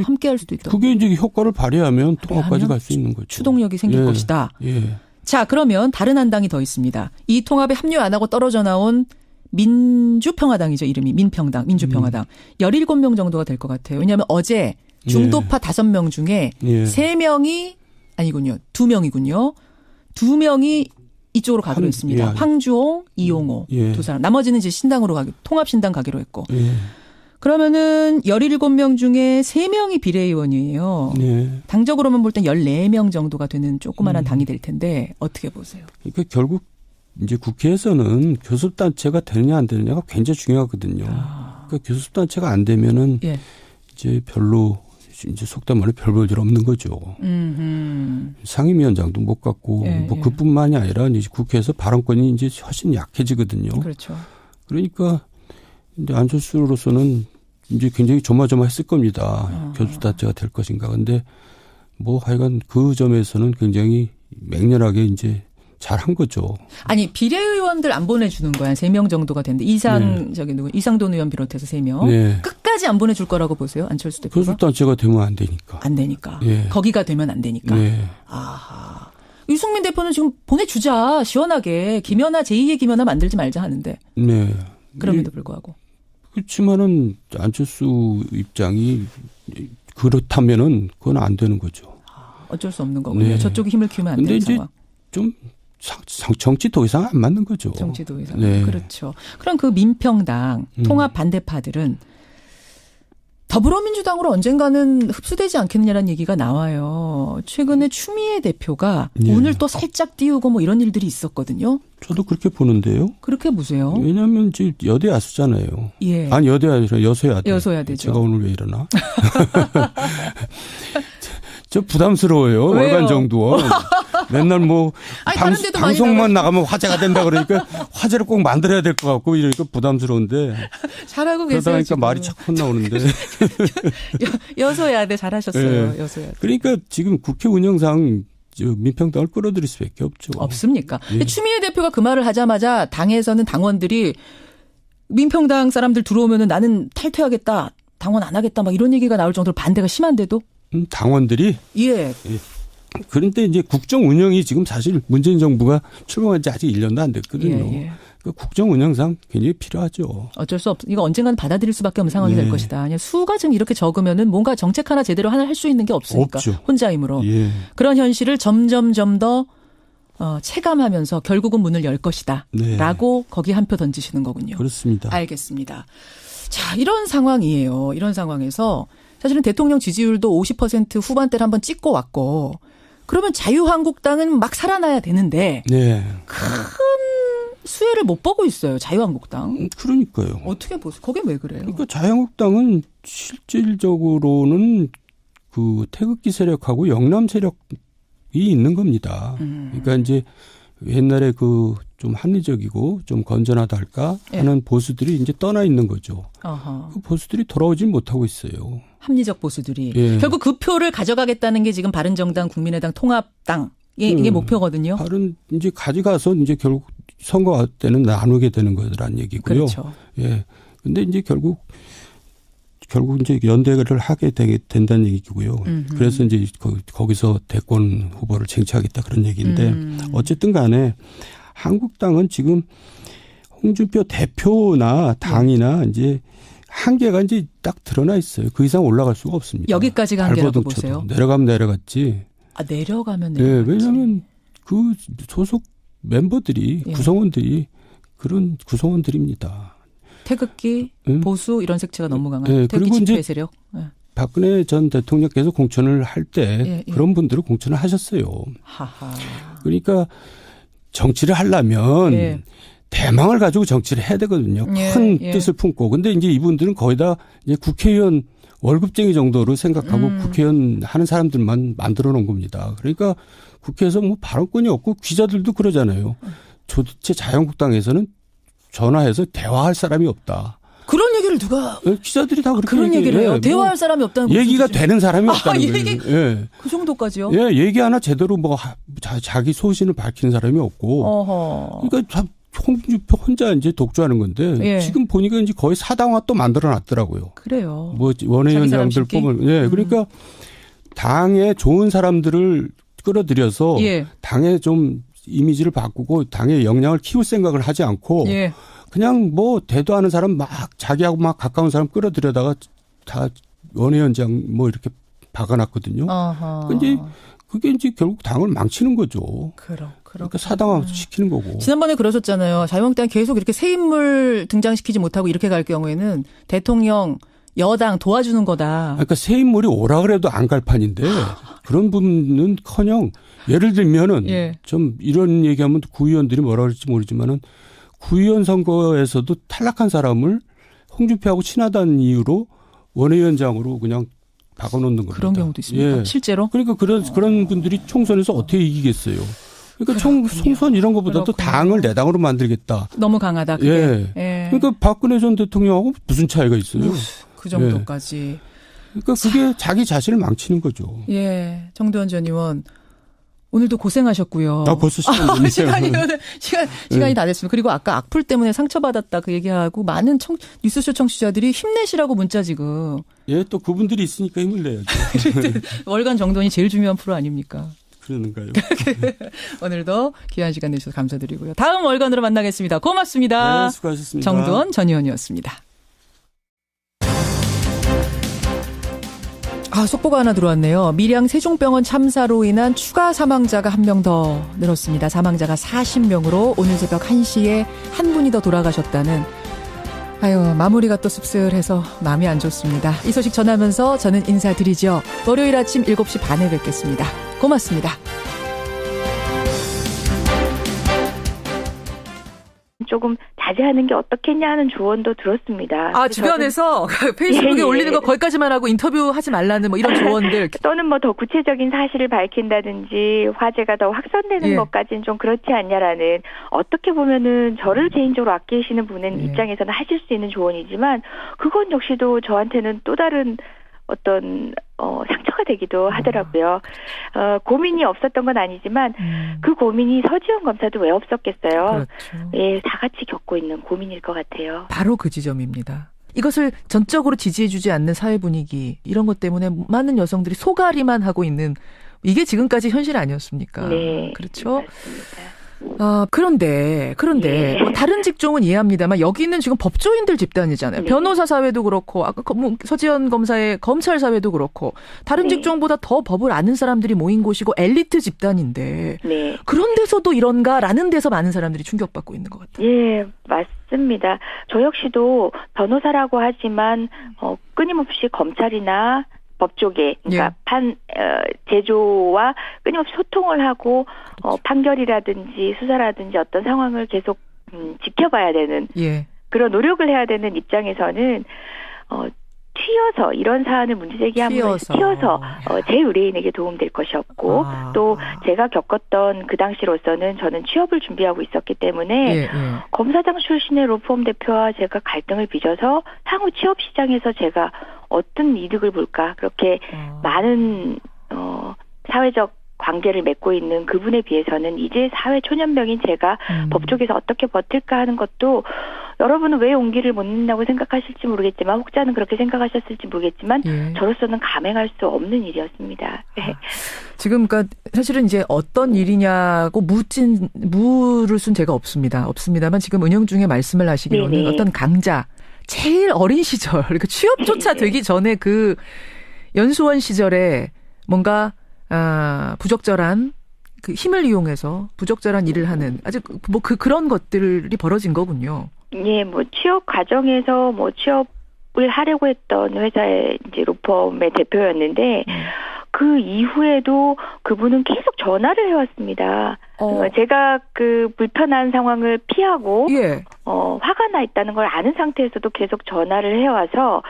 함께 할 수도 있다고. 그게 이제 효과를 발휘하면 통합까지 갈 수 있는 거죠. 추동력이 생길 것이다. 자, 그러면 다른 한 당이 더 있습니다. 이 통합에 합류 안 하고 떨어져 나온 민주평화당이죠. 이름이 민평당, 민주평화당. 17명 정도가 될 것 같아요. 왜냐하면 어제 중도파 5명 중에 3명이 아니군요. 2명이군요. 2명이 이쪽으로 가기로 했습니다. 황주홍, 이용호 두 사람. 나머지는 이제 신당으로 통합신당 가기로 했고. 그러면은 17명 중에 3명이 비례의원이에요. 당적으로만 볼 땐 14명 정도가 되는 조그마한 당이 될 텐데 어떻게 보세요? 그러니까 결국 이제 국회에서는 교섭단체가 되느냐 안 되느냐가 굉장히 중요하거든요. 그러니까 교섭단체가 안 되면은 이제 별로 이제 속된 말로 별 볼 일 없는 거죠. 상임위원장도 못 갖고 뭐 그뿐만이 아니라 이제 국회에서 발언권이 이제 훨씬 약해지거든요. 그렇죠. 그러니까 이제 안철수로서는 이제 굉장히 조마조마했을 겁니다. 교섭단체가 될 것인가. 근데 뭐 하여간 그 점에서는 굉장히 맹렬하게 이제 잘한 거죠. 아니 비례의원들 안 보내주는 거야. 3명 정도가 됐는데 이상돈 의원 비롯해서 3명. 끝까지 안 보내줄 거라고 보세요. 안철수 대표가. 교섭단체가 되면 안 되니까. 안 되니까. 거기가 되면 안 되니까. 아하. 유승민 대표는 지금 보내주자. 시원하게. 김연아 제2의 김연아 만들지 말자 하는데. 그럼에도 불구하고. 그렇지만은 안철수 입장이 그렇다면은 그건 안 되는 거죠. 어쩔 수 없는 거군요. 저쪽이 힘을 키우면 안 되는 상황. 좀 정치도 이상 안 맞는 거죠. 정치도 이상. 그렇죠. 그럼 그 민평당 통합 반대파들은 더불어민주당으로 언젠가는 흡수되지 않겠느냐라는 얘기가 나와요. 최근에 추미애 대표가 오늘 또 살짝 띄우고 뭐 이런 일들이 있었거든요. 저도 그렇게 보는데요. 그렇게 보세요. 왜냐하면 이제 여대 야수잖아요. 아니 여대 아니라 여소야대. 여소야대죠. 제가 오늘 왜 이러나? 저 부담스러워요. 월간 정도. 맨날 뭐 방송만 나가면 화제가 된다 그러니까 화제를 꼭 만들어야 될 것 같고 이러니까 부담스러운데. 잘하고 계세요. 그러다 보니까 말이 자꾸 나오는데. 여소야대 잘하셨어요. 여소야대. 그러니까 지금 국회 운영상 민평당을 끌어들일 수밖에 없죠. 없습니까? 추미애 대표가 그 말을 하자마자 당에서는 당원들이 민평당 사람들 들어오면은 나는 탈퇴하겠다. 당원 안 하겠다. 막 이런 얘기가 나올 정도로 반대가 심한데도. 당원들이? 그런데 이제 국정 운영이 지금 사실 문재인 정부가 출범한 지 아직 1년도 안 됐거든요. 그 국정 운영상 굉장히 필요하죠. 어쩔 수 없. 이거 언젠가는 받아들일 수밖에 없는 상황이 될 것이다. 아니, 수가 지금 이렇게 적으면은 뭔가 정책 하나 제대로 하나 할 수 있는 게 없으니까. 없죠. 혼자 힘으로. 그런 현실을 점점 더 체감하면서 결국은 문을 열 것이다. 라고 거기에 한 표 던지시는 거군요. 그렇습니다. 알겠습니다. 자, 이런 상황이에요. 이런 상황에서 사실은 대통령 지지율도 50% 후반대를 한번 찍고 왔고 그러면 자유한국당은 막 살아나야 되는데 큰 수혜를 못 보고 있어요. 자유한국당. 그러니까요. 어떻게 보세요? 거긴 왜 그래요? 그러니까 자유한국당은 실질적으로는 그 태극기 세력하고 영남 세력이 있는 겁니다. 그러니까 이제 옛날에 그 좀 합리적이고 좀 건전하다 할까 하는 보수들이 이제 떠나 있는 거죠. 그 보수들이 돌아오질 못하고 있어요. 합리적 보수들이. 결국 그 표를 가져가겠다는 게 지금 바른정당, 국민의당, 통합당 이게 목표거든요. 이제 가져가서 이제 결국 선거 때는 나누게 되는 거라는 얘기고요. 그렇죠. 근데 이제 결국 이제 연대를 하게 된다는 얘기고요. 그래서 이제 거기서 대권 후보를 쟁취하겠다 그런 얘기인데 어쨌든 간에 한국당은 지금 홍준표 대표나 당이나 이제 한계가 이제 딱 드러나 있어요. 그 이상 올라갈 수가 없습니다. 여기까지가 한계라고 보세요? 내려가면 내려갔지. 내려가면 내려갔지. 왜냐하면 그 소속 멤버들이 구성원들이 그런 구성원들입니다. 태극기, 보수 이런 색채가 너무 강한 태극기 집회 세력. 박근혜 전 대통령께서 공천을 할 때 그런 분들을 공천을 하셨어요. 그러니까 정치를 하려면 대망을 가지고 정치를 해야 되거든요. 큰 뜻을 품고. 근데 이제 이분들은 거의 다 이제 국회의원 월급쟁이 정도로 생각하고 국회의원 하는 사람들만 만들어 놓은 겁니다. 그러니까 국회에서 뭐 발언권이 없고 기자들도 그러잖아요. 도대체 자유한국당에서는 전화해서 대화할 사람이 없다. 그런 얘기를 누가? 기자들이 다 그렇게 그런 얘기를 해요. 대화할 사람이 없다는 거죠. 얘기가 되는 사람이 없다는 거예요. 그 정도까지요? 얘기 하나 제대로 뭐 자기 소신을 밝히는 사람이 없고. 그러니까 홍준표 혼자 이제 독주하는 건데 지금 보니까 이제 거의 사당화 또 만들어 놨더라고요. 그래요. 뭐 원외위원장들 뽑을. 그러니까 당에 좋은 사람들을 끌어들여서 당에 좀 이미지를 바꾸고 당의 역량을 키울 생각을 하지 않고 예. 그냥 뭐 대도하는 사람 막 자기하고 막 가까운 사람 끌어들여다가 다 원외원장 뭐 이렇게 박아놨거든요. 근데 그게 이제 결국 당을 망치는 거죠. 그러니까 사당화 시키는 거고. 지난번에 그러셨잖아요. 자유한국당이 계속 이렇게 새 인물 등장시키지 못하고 이렇게 갈 경우에는 대통령, 여당 도와주는 거다. 그러니까 새 인물이 오라 그래도 안 갈 판인데 그런 부분은커녕 예를 들면은 예. 좀 이런 얘기하면 구의원들이 뭐라 그럴지 모르지만은 구의원 선거에서도 탈락한 사람을 홍준표하고 친하다는 이유로 원외위원장으로 그냥 박아놓는 겁니다. 그런 경우도 있습니다. 예. 실제로? 그러니까 그런 분들이 총선에서 어떻게 이기겠어요? 그러니까 총선 이런 것보다도 당을 내 당으로 만들겠다. 너무 강하다. 그게. 예. 예. 그러니까 박근혜 전 대통령하고 무슨 차이가 있어요? 그 정도까지. 예. 그러니까 그게 자기 자신을 망치는 거죠. 예. 정두원 전 의원. 오늘도 고생하셨고요. 벌써 시간이 시간이 다 됐습니다. 그리고 아까 악플 때문에 상처받았다 그 얘기하고 많은 뉴스쇼 청취자들이 힘내시라고 문자 지금. 예, 또 그분들이 있으니까 힘을 내야죠. 월간 정돈이 제일 중요한 프로 아닙니까? 그러는가요? 오늘도 귀한 시간 내주셔서 감사드리고요. 다음 월간으로 만나겠습니다. 고맙습니다. 네, 수고하셨습니다. 정두원 전 의원이었습니다. 속보가 하나 들어왔네요. 밀양 세종병원 참사로 인한 추가 사망자가 한 명 더 늘었습니다. 사망자가 40명으로 오늘 새벽 1시에 한 분이 더 돌아가셨다는 마무리가 또 씁쓸해서 마음이 안 좋습니다. 이 소식 전하면서 저는 인사드리죠. 월요일 아침 7시 반에 뵙겠습니다. 고맙습니다. 조금 자제하는 게 어떻겠냐 하는 조언도 들었습니다. 주변에서 페이스북에 올리는 거 거기까지만 하고 인터뷰하지 말라는 뭐 이런 조언들. 또는 뭐 더 구체적인 사실을 밝힌다든지 화제가 더 확산되는 것까지는 좀 그렇지 않냐라는, 어떻게 보면은 저를 개인적으로 아끼시는 분은 입장에서는 하실 수 있는 조언이지만 그건 역시도 저한테는 또 다른 어떤 상처가 되기도 하더라고요. 고민이 없었던 건 아니지만 그 고민이 서지현 검사도 왜 없었겠어요. 그렇죠. 예, 다 같이 겪고 있는 고민일 것 같아요. 바로 그 지점입니다. 이것을 전적으로 지지해주지 않는 사회 분위기, 이런 것 때문에 많은 여성들이 소가리만 하고 있는, 이게 지금까지 현실 아니었습니까? 네, 그렇죠. 맞습니다. 그런데 뭐 다른 직종은 이해합니다만 여기는 지금 법조인들 집단이잖아요. 변호사 사회도 그렇고 아까 서지현 검사의 검찰 사회도 그렇고 다른 직종보다 더 법을 아는 사람들이 모인 곳이고 엘리트 집단인데 그런 데서도 이런가라는 데서 많은 사람들이 충격받고 있는 것 같아요. 예, 맞습니다. 저 역시도 변호사라고 하지만 끊임없이 검찰이나 법조계, 그러니까 제조와 끊임없이 소통을 하고 판결이라든지 수사라든지 어떤 상황을 계속 지켜봐야 되는 그런 노력을 해야 되는 입장에서는 튀어서 이런 사안을 문제제기함으로 튀어서 제 의뢰인에게 도움될 것이 없고 또 제가 겪었던 그 당시로서는 저는 취업을 준비하고 있었기 때문에 검사장 출신의 로펌 대표와 제가 갈등을 빚어서 향후 취업 시장에서 제가 어떤 이득을 볼까, 그렇게 많은 사회적 관계를 맺고 있는 그분에 비해서는 이제 사회 초년병인 제가 법조계에서 어떻게 버틸까 하는 것도, 여러분은 왜 용기를 못 낸다고 생각하실지 모르겠지만, 혹자는 그렇게 생각하셨을지 모르겠지만 저로서는 감행할 수 없는 일이었습니다. 지금 그러니까 사실은 이제 어떤 일이냐고 물을 순 제가 없습니다만 지금 은영 중에 말씀을 하시기로는 어떤 강자, 제일 어린 시절, 그러니까 취업조차 되기 전에 그 연수원 시절에 뭔가 부적절한 그 힘을 이용해서 부적절한 일을 하는 아주 뭐 그런 것들이 벌어진 거군요. 예, 뭐 취업 과정에서 뭐 취업을 하려고 했던 회사의 이제 로펌의 대표였는데 그 이후에도 그분은 계속 전화를 해왔습니다. 제가 그 불편한 상황을 피하고 화가 나 있다는 걸 아는 상태에서도 계속 전화를 해와서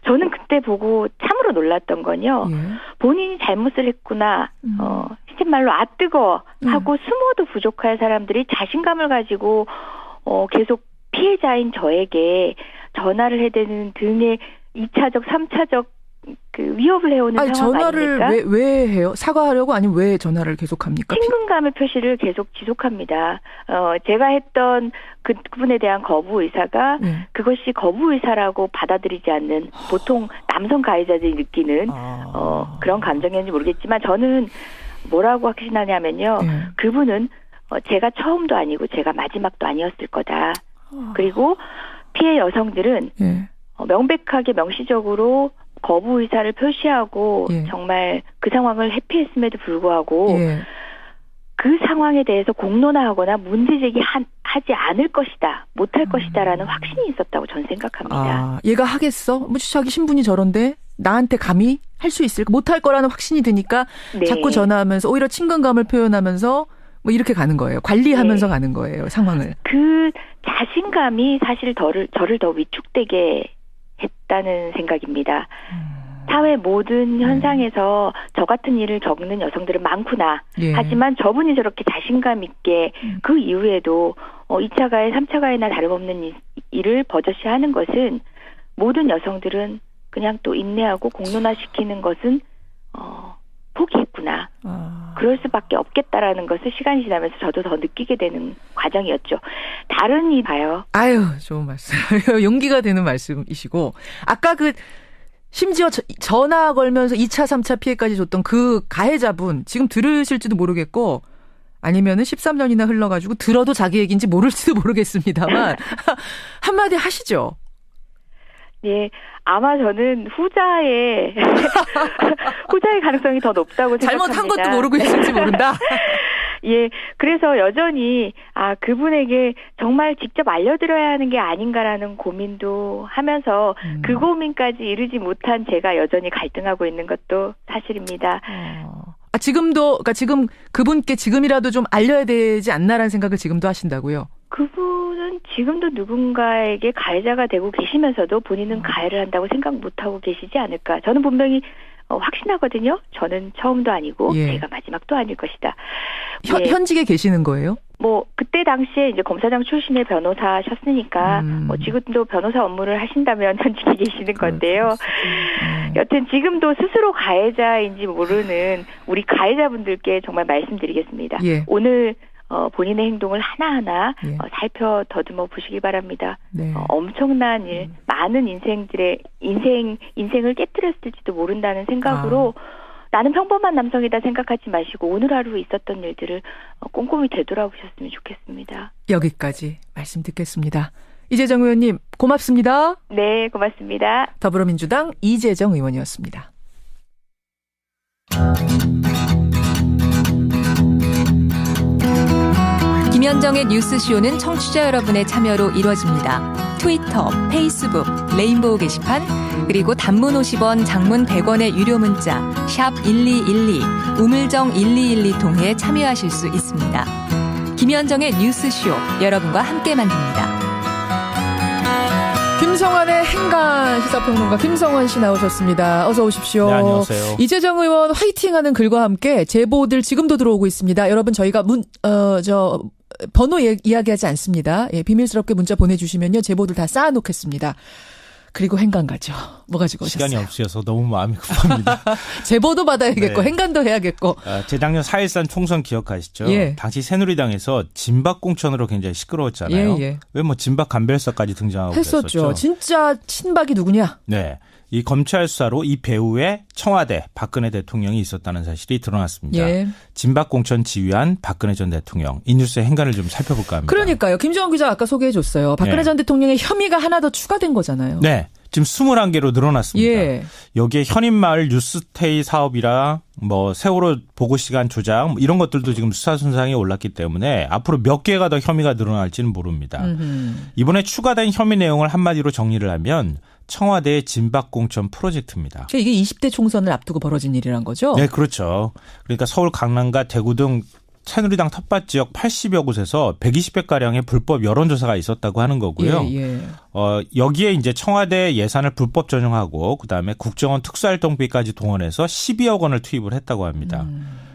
저는 그때 보고 참으로 놀랐던 건요. 본인이 잘못을 했구나. 시집 말로 뜨거 하고 숨어도 부족할 사람들이 자신감을 가지고 계속 피해자인 저에게 전화를 해대는 등의 2차적, 3차적 그 위협을 해오는 상황 전화를 아닙니까? 왜 해요? 사과하려고 아니면 왜 전화를 계속합니까? 친근감의 표시를 계속 지속합니다. 제가 했던 그분에 대한 거부 의사가 그것이 거부 의사라고 받아들이지 않는 보통 남성 가해자들이 느끼는 그런 감정이었는지 모르겠지만 저는 뭐라고 확신하냐면요. 그분은 제가 처음도 아니고 제가 마지막도 아니었을 거다. 그리고 피해 여성들은 명백하게 명시적으로 거부 의사를 표시하고 정말 그 상황을 회피했음에도 불구하고 그 상황에 대해서 공론화하거나 문제제기하지 않을 것이다, 못할 것이다라는 확신이 있었다고 저는 생각합니다. 아, 얘가 하겠어? 뭐 자기 신분이 저런데 나한테 감히 할 수 있을까? 못할 거라는 확신이 드니까 네. 자꾸 전화하면서 오히려 친근감을 표현하면서 뭐 이렇게 가는 거예요. 관리하면서 가는 거예요, 상황을. 그 자신감이 사실 저를 더 위축되게 했다는 생각입니다. 사회 모든 현상에서 저 같은 일을 겪는 여성들은 많구나. 하지만 저분이 저렇게 자신감 있게 그 이후에도 2차 가해, 3차 가해나 다름없는 일을 버젓이 하는 것은 모든 여성들은 그냥 또 인내하고 공론화시키는 것은 포기했구나. 그럴 수밖에 없겠다라는 것을 시간이 지나면서 저도 더 느끼게 되는 과정이었죠. 다른 일 봐요. 아유, 좋은 말씀. 용기가 되는 말씀이시고 아까 심지어 전화 걸면서 2차, 3차 피해까지 줬던 그 가해자분 지금 들으실지도 모르겠고 아니면은 13년이나 흘러가지고 들어도 자기 얘기인지 모를지도 모르겠습니다만 한마디 하시죠. 예, 아마 저는 후자의 가능성이 더 높다고 생각합니다. 잘못한 것도 모르고 있을지 모른다. 예, 그래서 여전히 그분에게 정말 직접 알려드려야 하는 게 아닌가라는 고민도 하면서 그 고민까지 이르지 못한 제가 여전히 갈등하고 있는 것도 사실입니다. 지금도 그러니까 지금 그분께 지금이라도 좀 알려야 되지 않나라는 생각을 지금도 하신다고요? 그분은 지금도 누군가에게 가해자가 되고 계시면서도 본인은 가해를 한다고 생각 못하고 계시지 않을까. 저는 분명히 확신하거든요. 저는 처음도 아니고 제가 마지막도 아닐 것이다. 현직에 계시는 거예요? 뭐 그때 당시에 이제 검사장 출신의 변호사셨으니까 지금도 변호사 업무를 하신다면 현직에 계시는 건데요. 여튼 지금도 스스로 가해자인지 모르는 우리 가해자분들께 정말 말씀드리겠습니다. 오늘 본인의 행동을 하나하나 살펴 더듬어 보시기 바랍니다. 엄청난 일, 많은 인생을 깨뜨렸을지도 모른다는 생각으로 나는 평범한 남성이다 생각하지 마시고 오늘 하루 있었던 일들을 꼼꼼히 되돌아보셨으면 좋겠습니다. 여기까지 말씀 듣겠습니다. 이재정 의원님 고맙습니다. 네, 고맙습니다. 더불어민주당 이재정 의원이었습니다. 김현정의 뉴스쇼는 청취자 여러분의 참여로 이루어집니다. 트위터, 페이스북, 레인보우 게시판, 그리고 단문 50원, 장문 100원의 유료 문자 샵 1212, 우물정 1212 통해 참여하실 수 있습니다. 김현정의 뉴스쇼, 여러분과 함께 만듭니다. 김성환의 행간 시사평론가 김성환 씨 나오셨습니다. 어서 오십시오. 네, 안녕하세요. 이재정 의원 화이팅하는 글과 함께 제보들 지금도 들어오고 있습니다. 여러분 저희가 번호 이야기하지 않습니다. 비밀스럽게 문자 보내주시면요. 제보들 다 쌓아놓겠습니다. 그리고 행간 가죠. 뭐 가지고 오셨어요? 시간이 없어서 너무 마음이 급합니다. 제보도 받아야겠고 행간도 해야겠고. 재작년 4.13 총선 기억하시죠? 당시 새누리당에서 진박공천으로 굉장히 시끄러웠잖아요. 왜 뭐 진박 간별사까지 등장하고 했었죠. 그랬었죠. 진짜 친박이 누구냐? 네. 이 검찰 수사로 이 배후에 청와대 박근혜 대통령이 있었다는 사실이 드러났습니다. 진박공천 지휘한 박근혜 전 대통령. 이 뉴스의 행간을 좀 살펴볼까 합니다. 그러니까요. 김정은 기자 아까 소개해줬어요. 박근혜 전 대통령의 혐의가 하나 더 추가된 거잖아요. 네. 지금 21개로 늘어났습니다. 여기에 현인마을 뉴스테이 사업이랑 뭐 세월호 보고시간 조작 이런 것들도 지금 수사 순상에 올랐기 때문에 앞으로 몇 개가 더 혐의가 늘어날지는 모릅니다. 이번에 추가된 혐의 내용을 한마디로 정리를 하면 청와대의 진박공천 프로젝트입니다. 이게 20대 총선을 앞두고 벌어진 일이란 거죠? 네, 그렇죠. 그러니까 서울 강남과 대구 등 새누리당 텃밭 지역 80여 곳에서 120회가량의 불법 여론조사가 있었다고 하는 거고요. 여기에 이제 청와대 예산을 불법 전용하고 그다음에 국정원 특수활동비까지 동원해서 12억 원을 투입을 했다고 합니다.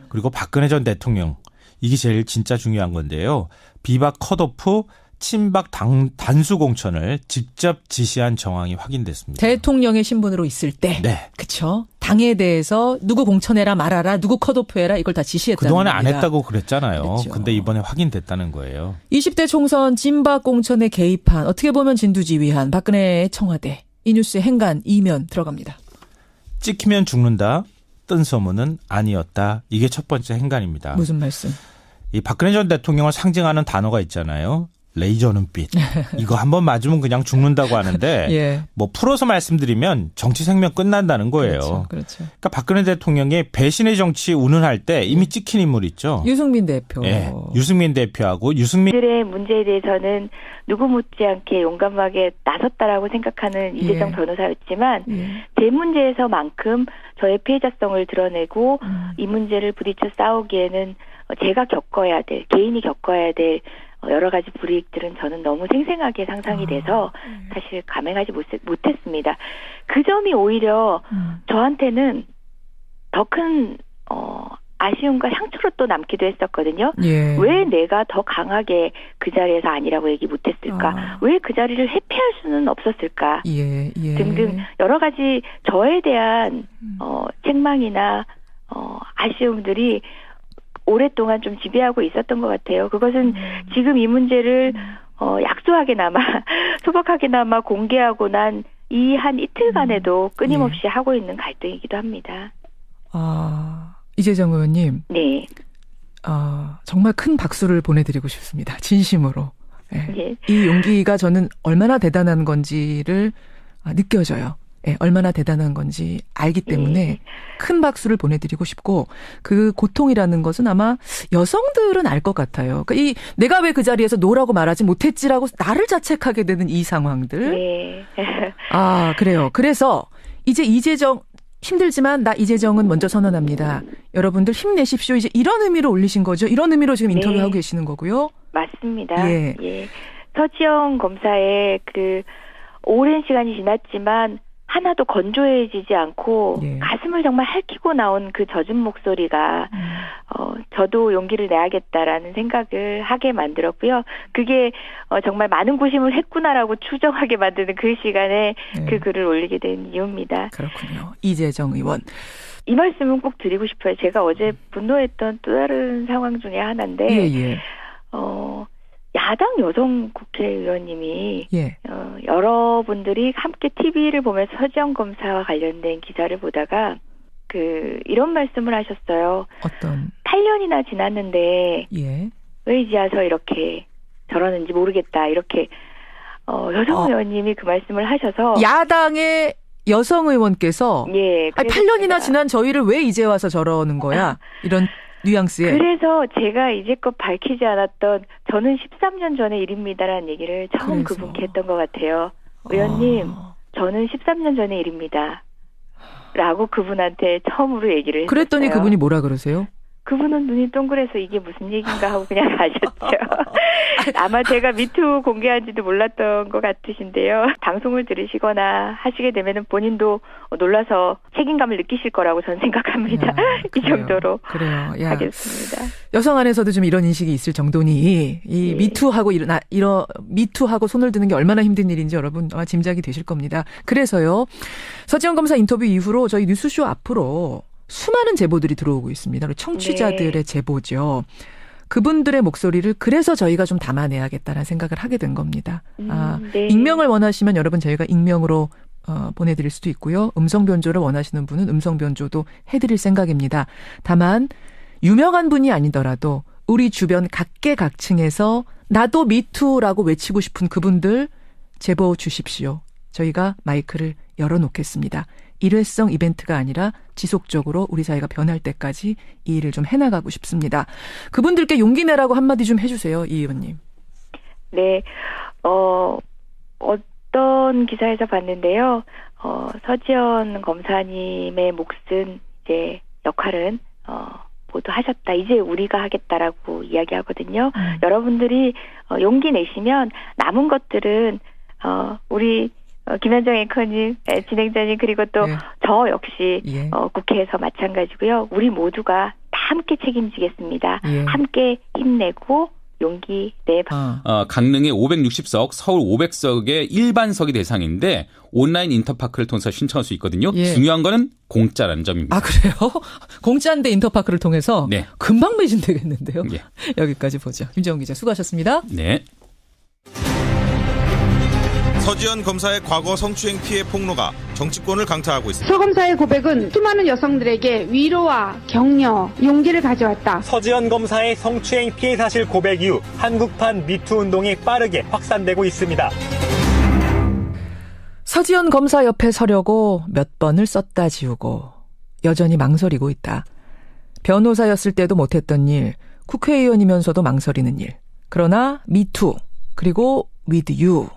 그리고 박근혜 전 대통령, 이게 제일 진짜 중요한 건데요. 비박 컷오프 친박 단수 공천을 직접 지시한 정황이 확인됐습니다. 대통령의 신분으로 있을 때. 네. 그렇죠. 당에 대해서 누구 공천해라 말아라, 누구 컷오프해라 이걸 다 지시했다는 그동안에 겁니다. 안 했다고 그랬잖아요. 그렇죠. 근데 이번에 확인됐다는 거예요. 20대 총선 진박 공천에 개입한 어떻게 보면 진두지휘한 박근혜의 청와대. 이 뉴스의 행간 이면 들어갑니다. 찍히면 죽는다. 뜬 소문은 아니었다. 이게 첫 번째 행간입니다. 무슨 말씀? 이 박근혜 전 대통령을 상징하는 단어가 있잖아요. 레이저 눈빛. 이거 한번 맞으면 그냥 죽는다고 하는데 예. 뭐 풀어서 말씀드리면 정치 생명 끝난다는 거예요. 그렇죠. 그러니까 박근혜 대통령의 배신의 정치 운운할 때 이미 찍힌 인물 있죠. 유승민 대표. 예. 유승민 대표하고 들의 문제에 대해서는 누구 못지않게 용감하게 나섰다라고 생각하는 이재정 변호사였지만 대문제에서만큼 저의 피해자성을 드러내고 이 문제를 부딪혀 싸우기에는 제가 겪어야 될, 개인이 겪어야 될 여러 가지 불이익들은 저는 너무 생생하게 상상이 돼서 사실 감행하지 못했습니다. 그 점이 오히려 저한테는 더 큰 아쉬움과 상처로 또 남기도 했었거든요. 예. 왜 내가 더 강하게 그 자리에서 아니라고 얘기 못했을까? 왜 그 자리를 회피할 수는 없었을까? 등등 여러 가지 저에 대한 책망이나 아쉬움들이 오랫동안 좀 지배하고 있었던 것 같아요. 그것은 지금 이 문제를 약소하게나마 소박하게나마 공개하고 난 이 한 이틀간에도 끊임없이 하고 있는 갈등이기도 합니다. 이재정 의원님. 네. 정말 큰 박수를 보내드리고 싶습니다. 진심으로. 네. 이 용기가 저는 얼마나 대단한 건지를 느껴져요. 얼마나 대단한 건지 알기 때문에 큰 박수를 보내드리고 싶고 그 고통이라는 것은 아마 여성들은 알 것 같아요. 그러니까 내가 왜 그 자리에서 노라고 말하지 못했지라고 나를 자책하게 되는 이 상황들. 네. 그래요. 그래서 이제 이재정 힘들지만 나 이재정은 먼저 선언합니다. 여러분들 힘내십시오. 이제 이런 의미로 올리신 거죠. 이런 의미로 지금 인터뷰하고 계시는 거고요. 맞습니다. 예. 서지영 검사의 그 오랜 시간이 지났지만 하나도 건조해지지 않고 가슴을 정말 핥히고 나온 그 젖은 목소리가 저도 용기를 내야겠다라는 생각을 하게 만들었고요. 그게 정말 많은 고심을 했구나라고 추정하게 만드는 그 시간에 그 글을 올리게 된 이유입니다. 그렇군요. 이재정 의원. 이 말씀은 꼭 드리고 싶어요. 제가 어제 분노했던 또 다른 상황 중에 하나인데 야당 여성 국회의원님이 여러분들이 함께 TV를 보면서 서지영 검사와 관련된 기사를 보다가 이런 말씀을 하셨어요. 어떤? 8년이나 지났는데 왜 이제 와서 이렇게 저러는지 모르겠다. 이렇게 여성 의원님이 그 말씀을 하셔서 야당의 여성 의원께서 8년이나 지난 저희를 왜 이제 와서 저러는 거야? 이런 뉘앙스에. 그래서 제가 이제껏 밝히지 않았던 저는 13년 전의 일입니다라는 얘기를 처음 그분께 했던 것 같아요. 의원님, 저는 13년 전의 일입니다. 라고 그분한테 처음으로 얘기를 했어요. 그랬더니 그분이 뭐라 그러세요? 그분은 눈이 동그래서 이게 무슨 얘기인가 하고 그냥 가셨죠. 아마 제가 미투 공개한지도 몰랐던 것 같으신데요. 방송을 들으시거나 하시게 되면 본인도 놀라서 책임감을 느끼실 거라고 저는 생각합니다. 이 정도로 하겠습니다. 여성 안에서도 좀 이런 인식이 있을 정도니 이 미투하고 미투하고 손을 드는 게 얼마나 힘든 일인지 여러분 아마 짐작이 되실 겁니다. 그래서요. 서지영 검사 인터뷰 이후로 저희 뉴스쇼 앞으로 수많은 제보들이 들어오고 있습니다. 청취자들의 제보죠. 그분들의 목소리를 그래서 저희가 좀 담아내야겠다는 생각을 하게 된 겁니다. 익명을 원하시면 여러분 저희가 익명으로 보내드릴 수도 있고요. 음성 변조를 원하시는 분은 음성 변조도 해드릴 생각입니다. 다만 유명한 분이 아니더라도 우리 주변 각계각층에서 나도 미투라고 외치고 싶은 그분들 제보 주십시오. 저희가 마이크를 열어놓겠습니다. 일회성 이벤트가 아니라 지속적으로 우리 사회가 변할 때까지 이 일을 좀 해나가고 싶습니다. 그분들께 용기 내라고 한마디 좀 해주세요. 이 의원님. 네. 어떤 기사에서 봤는데요. 서지연 검사님의 몫은 이제 역할은 보도하셨다. 이제 우리가 하겠다라고 이야기하거든요. 여러분들이 용기 내시면 남은 것들은 우리 김현정 앵커님, 진행자님 그리고 또 저 역시 국회에서 마찬가지고요. 우리 모두가 다 함께 책임지겠습니다. 함께 힘내고 용기 내봐. 강릉에 560석, 서울 500석의 일반석이 대상인데 온라인 인터파크를 통해서 신청할 수 있거든요. 중요한 거는 공짜라는 점입니다. 아 그래요? 공짜인데 인터파크를 통해서 금방 매진되겠는데요. 여기까지 보죠. 김정은 기자 수고하셨습니다. 네. 서지연 검사의 과거 성추행 피해 폭로가 정치권을 강타하고 있습니다. 서 검사의 고백은 수많은 여성들에게 위로와 격려, 용기를 가져왔다. 서지현 검사의 성추행 피해 사실 고백 이후 한국판 미투 운동이 빠르게 확산되고 있습니다. 서지현 검사 옆에 서려고 몇 번을 썼다 지우고 여전히 망설이고 있다. 변호사였을 때도 못했던 일, 국회의원이면서도 망설이는 일. 그러나 미투 그리고 with you.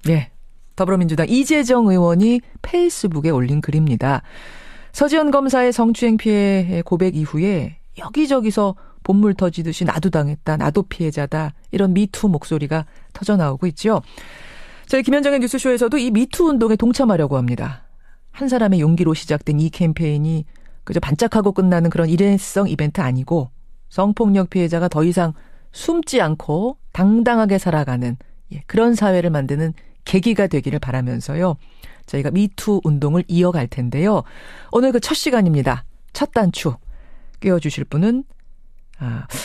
예, 더불어민주당 이재정 의원이 페이스북에 올린 글입니다. 서지현 검사의 성추행 피해 고백 이후에 여기저기서 본물 터지듯이 나도 당했다, 나도 피해자다 이런 미투 목소리가 터져나오고 있죠. 저희 김현정의 뉴스쇼에서도 이 미투 운동에 동참하려고 합니다. 한 사람의 용기로 시작된 이 캠페인이 그저 반짝하고 끝나는 그런 일회성 이벤트 아니고 성폭력 피해자가 더 이상 숨지 않고 당당하게 살아가는 그런 사회를 만드는 계기가 되기를 바라면서요. 저희가 미투 운동을 이어갈 텐데요. 오늘 그 첫 시간입니다. 첫 단추 끼워주실 분은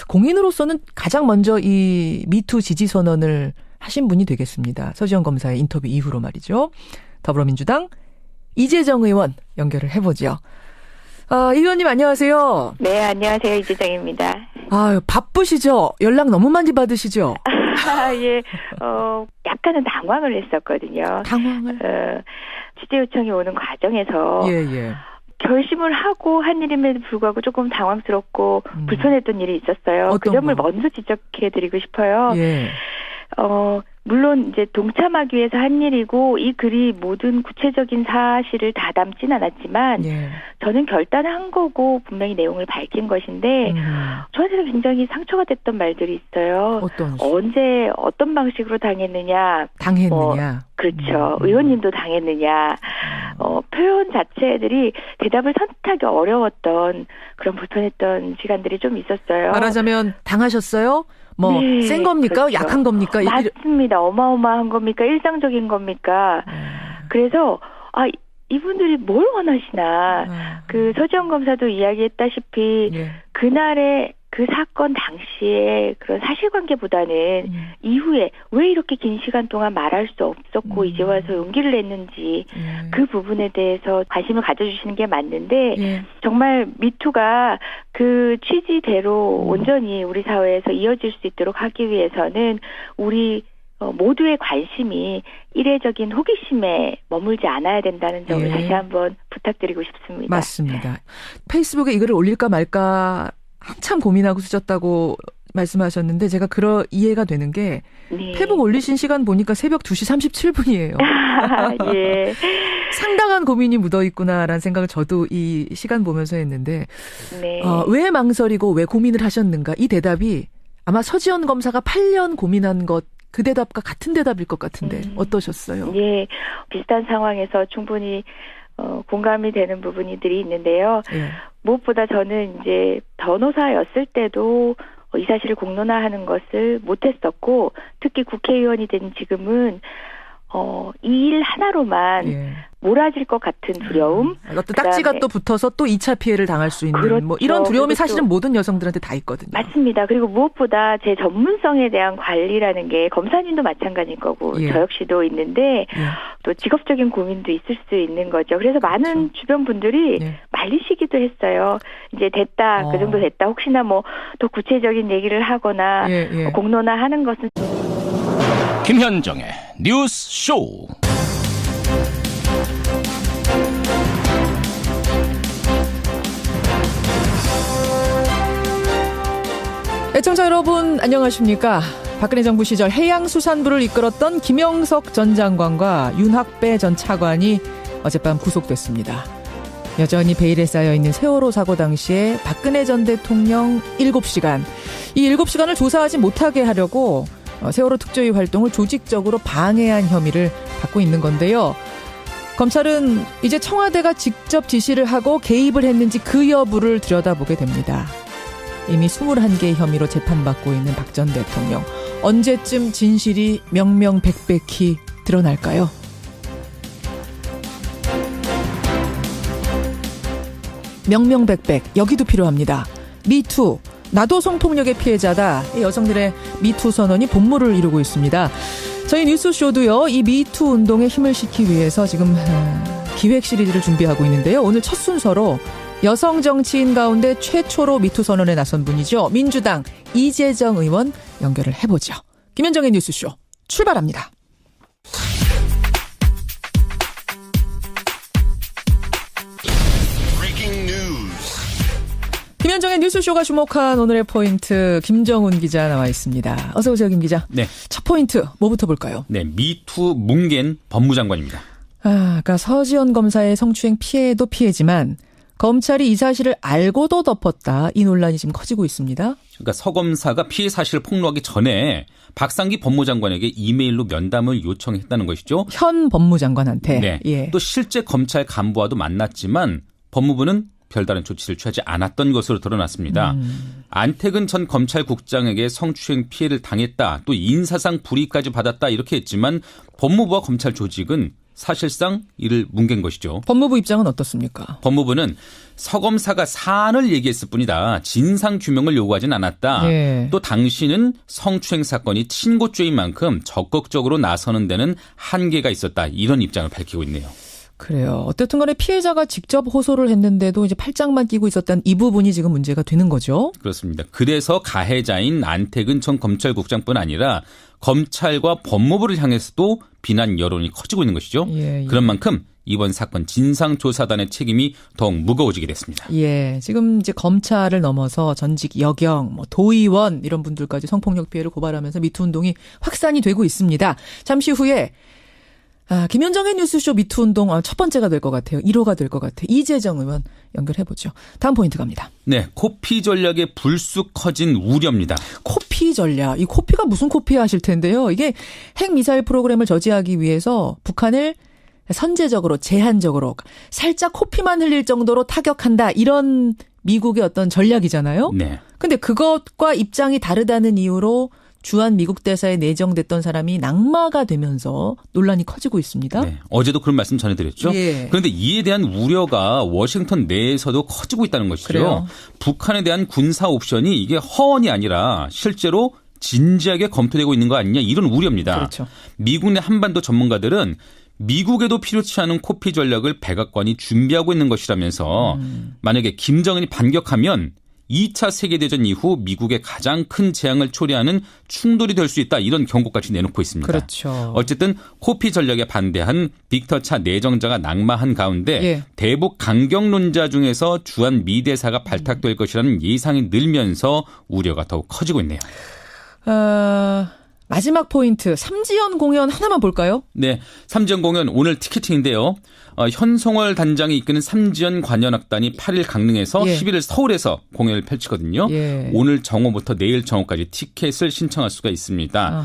공인으로서는 가장 먼저 이 미투 지지 선언을 하신 분이 되겠습니다. 서지현 검사의 인터뷰 이후로 말이죠. 더불어민주당 이재정 의원 연결을 해보죠. 이 의원님 안녕하세요. 네, 안녕하세요. 이재정입니다. 바쁘시죠? 연락 너무 많이 받으시죠? 예, 약간은 당황을 했었거든요. 당황을? 취재 요청이 오는 과정에서. 예. 결심을 하고 한 일임에도 불구하고 조금 당황스럽고 불편했던 일이 있었어요. 그 점을 먼저 지적해드리고 싶어요. 예. 물론 이제 동참하기 위해서 한 일이고 이 글이 모든 구체적인 사실을 다 담진 않았지만 저는 결단한 거고 분명히 내용을 밝힌 것인데 저한테는 굉장히 상처가 됐던 말들이 있어요. 언제 어떤 방식으로 당했느냐. 그렇죠. 의원님도 당했느냐. 표현 자체들이 대답을 선택하기 어려웠던 그런 불편했던 시간들이 좀 있었어요. 말하자면 당하셨어요? 센 겁니까? 그렇죠. 약한 겁니까? 맞습니다. 어마어마한 겁니까? 일상적인 겁니까? 그래서 이분들이 뭘 원하시나. 그 서지현 검사도 이야기했다시피 그날의 그 사건 당시에 그런 사실관계보다는 이후에 왜 이렇게 긴 시간 동안 말할 수 없었고 이제 와서 용기를 냈는지 그 부분에 대해서 관심을 가져주시는 게 맞는데 정말 미투가 그 취지대로 온전히 우리 사회에서 이어질 수 있도록 하기 위해서는 우리 모두의 관심이 이례적인 호기심에 머물지 않아야 된다는 점을 다시 한번 부탁드리고 싶습니다. 맞습니다. 페이스북에 이 글을 올릴까 말까 한참 고민하고 쓰셨다고 말씀하셨는데 제가 이해가 되는 게 페북 올리신 시간 보니까 새벽 2시 37분이에요. 예. 상당한 고민이 묻어있구나라는 생각을 저도 이 시간 보면서 했는데 왜 망설이고 왜 고민을 하셨는가 이 대답이 아마 서지현 검사가 8년 고민한 것 그 대답과 같은 대답일 것 같은데 어떠셨어요? 예, 비슷한 상황에서 충분히 공감이 되는 부분들이 있는데요. 무엇보다 저는 이제 변호사였을 때도 이 사실을 공론화하는 것을 못했었고 특히 국회의원이 된 지금은 이 일 하나로만 몰아질 것 같은 두려움. 어떤 딱지가 또 붙어서 또 2차 피해를 당할 수 있는 그렇죠. 이런 두려움이 사실은 모든 여성들한테 다 있거든요. 맞습니다. 그리고 무엇보다 제 전문성에 대한 관리라는 게 검사님도 마찬가지일 거고 저 역시도 있는데 또 직업적인 고민도 있을 수 있는 거죠. 그래서 많은 주변 분들이 말리시기도 했어요. 이제 됐다. 그 정도 됐다. 혹시나 더 구체적인 얘기를 하거나 공론화하는 것은 김현정의 뉴스 쇼. 애청자 여러분 안녕하십니까? 박근혜 정부 시절 해양수산부를 이끌었던 김영석 전 장관과 윤학배 전 차관이 어젯밤 구속됐습니다. 여전히 베일에 쌓여있는 세월호 사고 당시에 박근혜 전 대통령 7시간. 이 7시간을 조사하지 못하게 하려고 세월호 특조위 활동을 조직적으로 방해한 혐의를 받고 있는 건데요. 검찰은 이제 청와대가 직접 지시를 하고 개입을 했는지 그 여부를 들여다보게 됩니다. 이미 21개의 혐의로 재판받고 있는 박 전 대통령. 언제쯤 진실이 명명백백히 드러날까요? 명명백백 여기도 필요합니다. 미투. 나도 성폭력의 피해자다. 이 여성들의 미투 선언이 본물을 이루고 있습니다. 저희 뉴스쇼도요. 이 미투 운동에 힘을 실기 위해서 지금 기획 시리즈를 준비하고 있는데요. 오늘 첫 순서로 여성 정치인 가운데 최초로 미투 선언에 나선 분이죠. 민주당 이재정 의원 연결을 해보죠. 김현정의 뉴스쇼 출발합니다. 김현정의 뉴스쇼가 주목한 오늘의 포인트 김정훈 기자 나와 있습니다. 어서 오세요, 김 기자. 네. 첫 포인트 뭐부터 볼까요? 네, 미투 뭉갠 법무장관입니다. 그러니까 서지현 검사의 성추행 피해도 피해지만 검찰이 이 사실을 알고도 덮었다. 이 논란이 지금 커지고 있습니다. 그러니까 서 검사가 피해 사실을 폭로하기 전에 박상기 법무장관에게 이메일로 면담을 요청했다는 것이죠. 현 법무장관한테. 네. 예. 또 실제 검찰 간부와도 만났지만 법무부는 별다른 조치를 취하지 않았던 것으로 드러났습니다. 안태근 전 검찰국장에게 성추행 피해를 당했다. 또 인사상 불이익까지 받았다. 이렇게 했지만 법무부와 검찰 조직은 사실상 이를 뭉갠 것이죠. 법무부 입장은 어떻습니까? 법무부는 서 검사가 사안을 얘기했을 뿐이다. 진상규명을 요구하진 않았다. 네. 또 당신은 성추행 사건이 친고죄인 만큼 적극적으로 나서는 데는 한계가 있었다. 이런 입장을 밝히고 있네요. 그래요. 어쨌든 간에 피해자가 직접 호소를 했는데도 이제 팔짱만 끼고 있었다는 이 부분이 지금 문제가 되는 거죠. 그렇습니다. 그래서 가해자인 안태근 전 검찰국장뿐 아니라 검찰과 법무부를 향해서도 비난 여론이 커지고 있는 것이죠. 예. 그런 만큼 이번 사건 진상조사단의 책임이 더욱 무거워지게 됐습니다. 예, 지금 이제 검찰을 넘어서 전직 여경, 도의원 이런 분들까지 성폭력 피해를 고발하면서 미투 운동이 확산이 되고 있습니다. 잠시 후에 김현정의 뉴스쇼 미투 운동 첫 번째가 될 것 같아요. 1호가 될 것 같아요. 이재정 의원 연결해보죠. 다음 포인트 갑니다. 네, 코피 전략의 불쑥 커진 우려입니다. 코피 전략. 이 코피가 무슨 코피 하실 텐데요. 이게 핵미사일 프로그램을 저지하기 위해서 북한을 선제적으로 제한적으로 살짝 코피만 흘릴 정도로 타격한다. 이런 미국의 어떤 전략이잖아요. 네. 근데 그것과 입장이 다르다는 이유로 주한 미국 대사에 내정됐던 사람이 낙마가 되면서 논란이 커지고 있습니다. 네, 어제도 그런 말씀 전해드렸죠. 예. 그런데 이에 대한 우려가 워싱턴 내에서도 커지고 있다는 것이죠. 그래요? 북한에 대한 군사 옵션이 이게 허언이 아니라 실제로 진지하게 검토되고 있는 거 아니냐 이런 우려입니다. 그렇죠. 미국 내 한반도 전문가들은 미국에도 필요치 않은 코피 전략을 백악관이 준비하고 있는 것이라면서 만약에 김정은이 반격하면 2차 세계대전 이후 미국의 가장 큰 재앙을 초래하는 충돌이 될 수 있다. 이런 경고까지 내놓고 있습니다. 그렇죠. 어쨌든 코피 전략에 반대한 빅터 차 내정자가 낙마한 가운데 예. 대북 강경론자 중에서 주한 미 대사가 발탁될 것이라는 예상이 늘면서 우려가 더욱 커지고 있네요. 마지막 포인트 삼지연 공연 하나만 볼까요? 네, 삼지연 공연 오늘 티켓팅인데요. 현송월 단장이 이끄는 삼지연 관현악단이 8일 강릉에서 예. 11일 서울에서 공연을 펼치거든요. 예. 오늘 정오부터 내일 정오까지 티켓을 신청할 수가 있습니다.